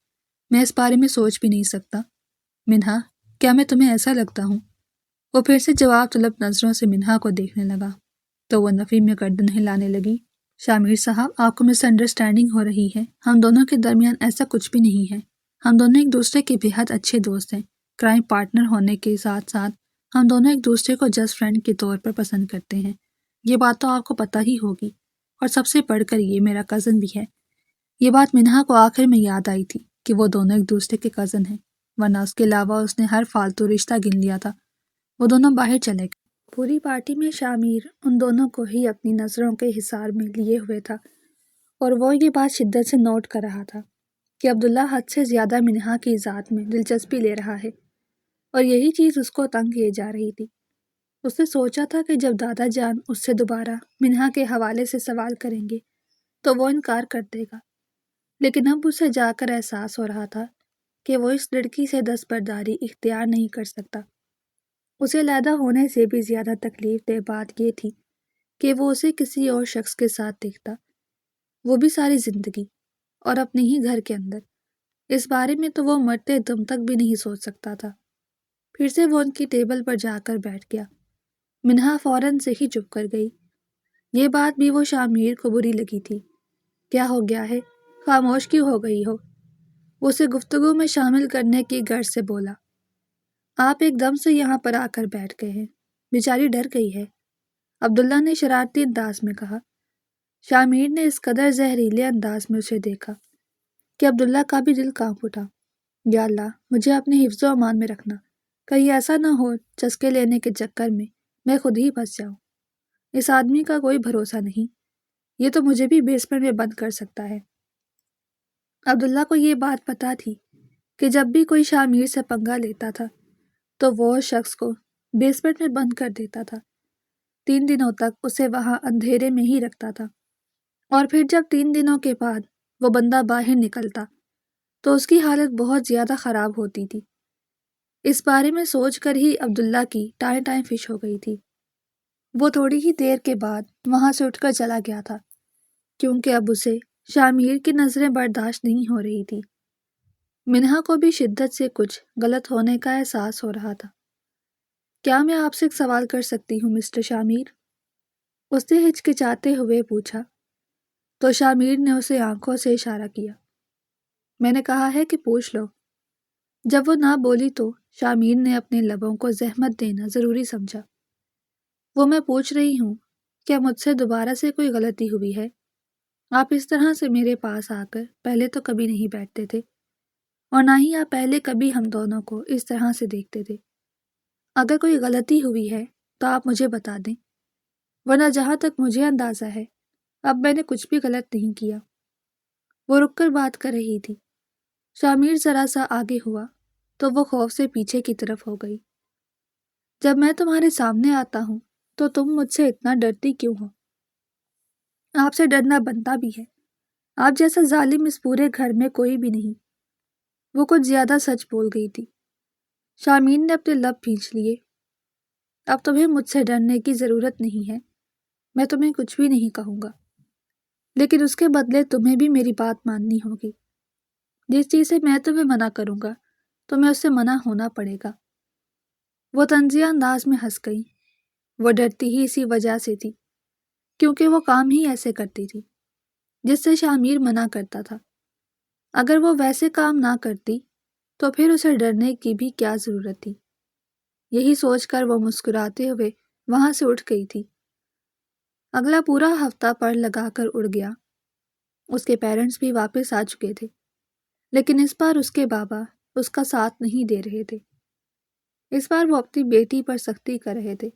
میں اس بارے میں سوچ بھی نہیں سکتا۔ منہا، کیا میں تمہیں ایسا لگتا ہوں؟ وہ پھر سے جواب طلب نظروں سے منہا کو دیکھنے لگا تو وہ نفی میں گردن ہلانے لگی۔ شامیر صاحب، آپ کو مس انڈرسٹینڈنگ ہو رہی ہے، ہم دونوں کے درمیان ایسا کچھ بھی نہیں ہے۔ ہم دونوں ایک دوسرے کے بےحد اچھے دوست ہیں۔ کرائم پارٹنر ہونے کے ساتھ ساتھ ہم دونوں ایک دوسرے کو جسٹ فرینڈ کے طور پر پسند کرتے ہیں۔ یہ بات تو آپ کو پتہ ہی ہوگی، اور سب سے بڑھ کر یہ میرا کزن بھی ہے۔ یہ بات منہا کو آخر میں یاد آئی تھی کہ وہ دونوں ایک دوسرے کے کزن ہیں، ورنہ اس کے علاوہ اس نے ہر فالتو رشتہ گن لیا تھا۔ وہ دونوں باہر چلے گئے۔ پوری پارٹی میں شامیر ان دونوں کو ہی اپنی نظروں کے حصار میں لیے ہوئے تھا، اور وہ یہ بات شدت سے نوٹ کر رہا تھا کہ عبداللہ حد سے زیادہ منہا کی ذات میں دلچسپی لے رہا ہے، اور یہی چیز اس کو تنگ کیے جا رہی تھی۔ اس نے سوچا تھا کہ جب دادا جان اس سے دوبارہ منہا کے حوالے سے سوال کریں گے تو وہ انکار کر دے گا، لیکن اب اسے جا کر احساس ہو رہا تھا کہ وہ اس لڑکی سے دستبرداری اختیار نہیں کر سکتا۔ اسے علیحدہ ہونے سے بھی زیادہ تکلیف دہ بات یہ تھی کہ وہ اسے کسی اور شخص کے ساتھ دیکھتا، وہ بھی ساری زندگی، اور اپنے ہی گھر کے اندر۔ اس بارے میں تو وہ مرتے دم تک بھی نہیں سوچ سکتا تھا۔ پھر سے وہ ان کی ٹیبل پر جا کر بیٹھ گیا۔ منہا فوراً سے ہی چپ کر گئی۔ یہ بات بھی وہ شامیر کو بری لگی تھی۔ کیا ہو گیا ہے؟ خاموش کیوں ہو گئی ہو؟ وہ اسے گفتگو میں شامل کرنے کی غرض سے بولا۔ آپ ایک دم سے یہاں پر آ کر بیٹھ گئے ہیں، بیچاری ڈر گئی ہے، عبداللہ نے شرارتی انداز میں کہا۔ شامیر نے اس قدر زہریلے انداز میں اسے دیکھا کہ عبداللہ کا بھی دل کانپ اٹھا۔ یا اللہ، مجھے اپنے حفظ و امان میں رکھنا، کہیں ایسا نہ ہو چسکے لینے کے چکر میں خود ہی پھنس جاؤں۔ اس آدمی کا کوئی بھروسہ نہیں، یہ تو مجھے بھی بیسمنٹ میں بند کر سکتا ہے۔ عبداللہ کو یہ بات پتہ تھی کہ جب بھی کوئی شامیر سے پنگا لیتا تھا تو وہ اس شخص کو بیسمنٹ میں بند کر دیتا تھا، 3 دنوں تک اسے وہاں اندھیرے میں ہی رکھتا تھا، اور پھر جب 3 دنوں کے بعد وہ بندہ باہر نکلتا تو اس کی حالت بہت زیادہ خراب ہوتی تھی۔ اس بارے میں سوچ کر ہی عبداللہ کی ٹائیں ٹائیں فش ہو گئی تھی۔ وہ تھوڑی ہی دیر کے بعد وہاں سے اٹھ کر چلا گیا تھا، کیونکہ اب اسے شامیر کی نظریں برداشت نہیں ہو رہی تھی۔ منہا کو بھی شدت سے کچھ غلط ہونے کا احساس ہو رہا تھا۔ کیا میں آپ سے ایک سوال کر سکتی ہوں مسٹر شامیر؟ اس نے ہچکچاتے ہوئے پوچھا، تو شامیر نے اسے آنکھوں سے اشارہ کیا۔ میں نے کہا ہے کہ پوچھ لو۔ جب وہ نہ بولی تو شامیر نے اپنے لبوں کو زحمت دینا ضروری سمجھا۔ وہ میں پوچھ رہی ہوں، کیا مجھ سے دوبارہ سے کوئی غلطی ہوئی ہے؟ آپ اس طرح سے میرے پاس آ کر پہلے تو کبھی نہیں بیٹھتے تھے، اور نہ ہی آپ پہلے کبھی ہم دونوں کو اس طرح سے دیکھتے تھے۔ اگر کوئی غلطی ہوئی ہے تو آپ مجھے بتا دیں، ورنہ جہاں تک مجھے اندازہ ہے اب میں نے کچھ بھی غلط نہیں کیا۔ وہ رک کر بات کر رہی تھی۔ شامیر ذرا سا آگے ہوا تو وہ خوف سے پیچھے کی طرف ہو گئی۔ جب میں تمہارے سامنے آتا ہوں تو تم مجھ سے اتنا ڈرتی کیوں ہو؟ آپ سے ڈرنا بنتا بھی ہے، آپ جیسا ظالم اس پورے گھر میں کوئی بھی نہیں۔ وہ کچھ زیادہ سچ بول گئی تھی۔ شامیر نے اپنے لب کھینچ لیے۔ اب تمہیں مجھ سے ڈرنے کی ضرورت نہیں ہے، میں تمہیں کچھ بھی نہیں کہوں گا، لیکن اس کے بدلے تمہیں بھی میری بات ماننی ہوگی۔ جس چیز سے میں تمہیں منع کروں گا تمہیں اس سے منع ہونا پڑے گا۔ وہ طنزیہ انداز میں ہنس گئی۔ وہ ڈرتی ہی اسی وجہ سے تھی کیونکہ وہ کام ہی ایسے کرتی تھی جس سے شامیر منع کرتا تھا۔ اگر وہ ویسے کام نہ کرتی تو پھر اسے ڈرنے کی بھی کیا ضرورت تھی؟ یہی سوچ کر وہ مسکراتے ہوئے وہاں سے اٹھ گئی تھی۔ اگلا پورا ہفتہ پڑ لگا کر اڑ گیا۔ اس کے پیرنٹس بھی واپس آ چکے تھے، لیکن اس بار اس کے بابا اس کا ساتھ نہیں دے رہے تھے۔ اس بار وہ اپنی بیٹی پر سختی کر رہے تھے۔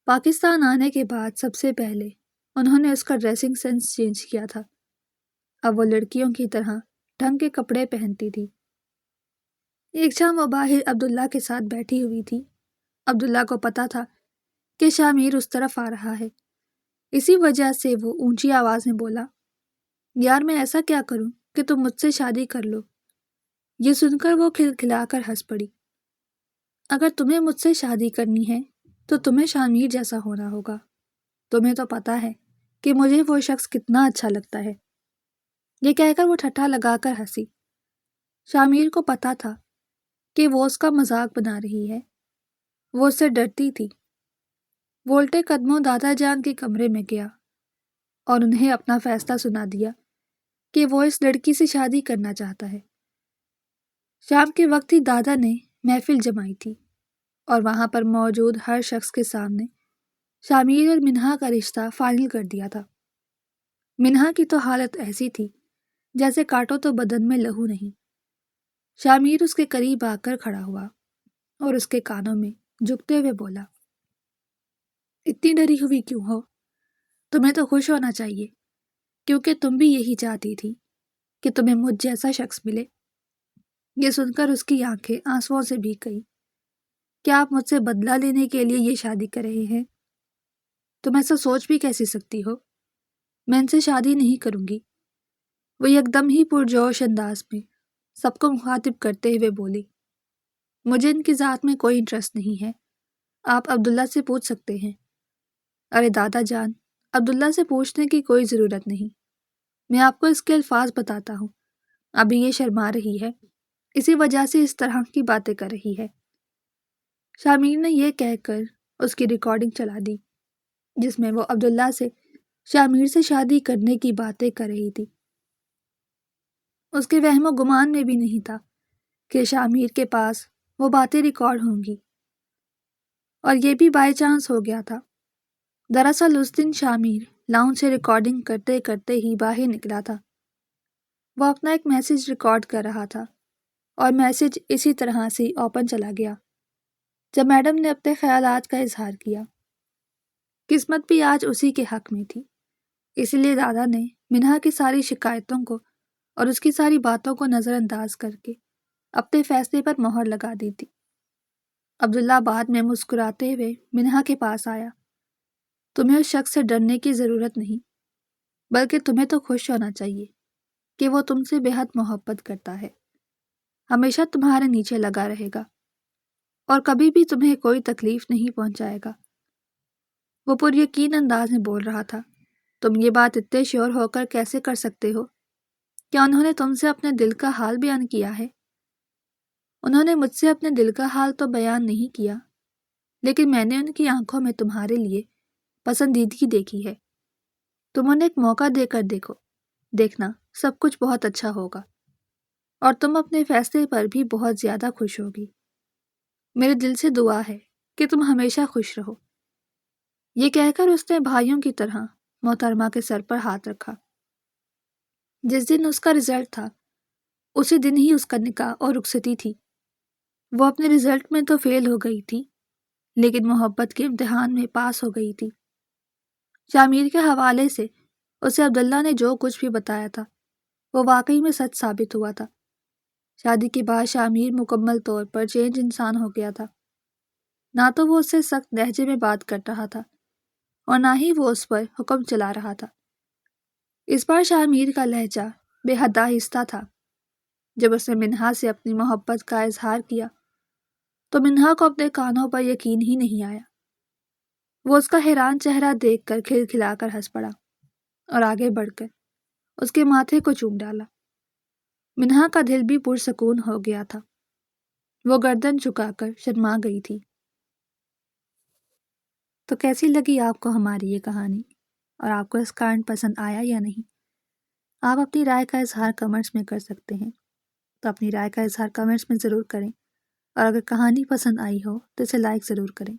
پاکستان آنے کے بعد سب سے پہلے انہوں نے اس کا ڈریسنگ سینس چینج کیا تھا۔ اب وہ لڑکیوں کی طرح ڈھنگ کے کپڑے پہنتی تھی۔ ایک شام وہ باہر عبداللہ کے ساتھ بیٹھی ہوئی تھی۔ عبداللہ کو پتا تھا کہ شامیر اس طرف آ رہا ہے، اسی وجہ سے وہ اونچی آواز میں بولا، یار میں ایسا کیا کروں کہ تم مجھ سے شادی کر لو؟ یہ سن کر وہ کھلکھلا کر ہنس پڑی۔ اگر تمہیں مجھ سے شادی کرنی ہے تو تمہیں شامیر جیسا ہونا ہوگا۔ تمہیں تو پتا ہے کہ مجھے وہ شخص کتنا اچھا لگتا ہے۔ یہ کہہ کر وہ ٹھٹھا لگا کر ہنسی۔ شامیر کو پتا تھا کہ وہ اس کا مذاق بنا رہی ہے۔ وہ اس سے ڈرتی تھی۔ وہ الٹے قدموں دادا جان کے کمرے میں گیا اور انہیں اپنا فیصلہ سنا دیا کہ وہ اس لڑکی سے شادی کرنا چاہتا ہے۔ شام کے وقت ہی دادا نے محفل جمائی تھی اور وہاں پر موجود ہر شخص کے سامنے شامیر اور منہا کا رشتہ فائنل کر دیا تھا۔ منہا کی تو حالت ایسی تھی جیسے کاٹو تو بدن میں لہو نہیں۔ شامیر اس کے قریب آ کر کھڑا ہوا اور اس کے کانوں میں جھکتے ہوئے بولا، اتنی ڈری ہوئی کیوں ہو؟ تمہیں تو خوش ہونا چاہیے، کیونکہ تم بھی یہی چاہتی تھی کہ تمہیں مجھ جیسا شخص ملے۔ یہ سن کر اس کی آنکھیں آنسوؤں سے بھیگ گئی۔ کیا آپ مجھ سے بدلہ لینے کے لیے یہ شادی کر رہے ہیں؟ تم ایسا سوچ بھی کیسے سکتی ہو؟ میں ان سے شادی نہیں کروں گی۔ وہ ایک دم ہی پرجوش انداز میں سب کو مخاطب کرتے ہوئے بولی، مجھے ان کی ذات میں کوئی انٹرسٹ نہیں ہے، آپ عبداللہ سے پوچھ سکتے ہیں۔ ارے دادا جان، عبداللہ سے پوچھنے کی کوئی ضرورت نہیں، میں آپ کو اس کے الفاظ بتاتا ہوں۔ ابھی یہ شرما رہی ہے، اسی وجہ سے اس طرح کی باتیں کر رہی ہے۔ شامیر نے یہ کہہ کر اس کی ریکارڈنگ چلا دی جس میں وہ عبداللہ سے شامیر سے شادی کرنے کی باتیں کر رہی تھی۔ اس کے وہم و گمان میں بھی نہیں تھا کہ شامیر کے پاس وہ باتیں ریکارڈ ہوں گی، اور یہ بھی بائی چانس ہو گیا تھا۔ دراصل اس دن شامیر لاؤنج سے ریکارڈنگ کرتے کرتے ہی باہر نکلا تھا۔ وہ اپنا ایک میسج ریکارڈ کر رہا تھا اور میسج اسی طرح سے اوپن چلا گیا جب میڈم نے اپنے خیالات کا اظہار کیا۔ قسمت بھی آج اسی کے حق میں تھی، اسی لیے دادا نے منہا کی ساری شکایتوں کو اور اس کی ساری باتوں کو نظر انداز کر کے اپنے فیصلے پر مہر لگا دی تھی۔ عبداللہ بعد میں مسکراتے ہوئے منہا کے پاس آیا۔ تمہیں اس شخص سے ڈرنے کی ضرورت نہیں، بلکہ تمہیں تو خوش ہونا چاہیے کہ وہ تم سے بے حد محبت کرتا ہے، ہمیشہ تمہارے نیچے لگا رہے گا اور کبھی بھی تمہیں کوئی تکلیف نہیں پہنچائے گا۔ وہ پر یقین انداز میں بول رہا تھا، تم یہ بات اتنے شیور ہو کر کیسے کر سکتے ہو؟ کیا انہوں نے تم سے اپنے دل کا حال بیان کیا ہے؟ انہوں نے مجھ سے اپنے دل کا حال تو بیان نہیں کیا، لیکن میں نے ان کی آنکھوں میں تمہارے لیے پسندیدگی دیکھی ہے۔ تم انہیں ایک موقع دے کر دیکھو، دیکھنا سب کچھ بہت اچھا ہوگا اور تم اپنے فیصلے پر بھی بہت زیادہ خوش ہوگی۔ میرے دل سے دعا ہے کہ تم ہمیشہ خوش رہو۔ یہ کہہ کر اس نے بھائیوں کی طرح محترمہ کے سر پر ہاتھ رکھا۔ جس دن اس کا رزلٹ تھا اسی دن ہی اس کا نکاح اور رخصتی تھی۔ وہ اپنے رزلٹ میں تو فیل ہو گئی تھی، لیکن محبت کے امتحان میں پاس ہو گئی تھی۔ شامیر کے حوالے سے اسے عبداللہ نے جو کچھ بھی بتایا تھا وہ واقعی میں سچ ثابت ہوا تھا۔ شادی کے بعد شامیر مکمل طور پر چینج انسان ہو گیا تھا۔ نہ تو وہ اس سے سخت لہجے میں بات کر رہا تھا اور نہ ہی وہ اس پر حکم چلا رہا تھا۔ اس بار شامیر کا لہجہ بے حد آہستہ تھا۔ جب اس نے منہا سے اپنی محبت کا اظہار کیا تو منہا کو اپنے کانوں پر یقین ہی نہیں آیا۔ وہ اس کا حیران چہرہ دیکھ کر کھلکھلا کر ہنس پڑا اور آگے بڑھ کر اس کے ماتھے کو چوم ڈالا۔ منہا کا دل بھی پرسکون ہو گیا تھا۔ وہ گردن جھکا کر شرما گئی تھی۔ تو کیسی لگی آپ کو ہماری یہ کہانی، اور آپ کو اس کا اینڈ پسند آیا یا نہیں؟ آپ اپنی رائے کا اظہار کمنٹس میں کر سکتے ہیں، تو اپنی رائے کا اظہار کمنٹس میں ضرور کریں، اور اگر کہانی پسند آئی ہو تو اسے لائک ضرور کریں۔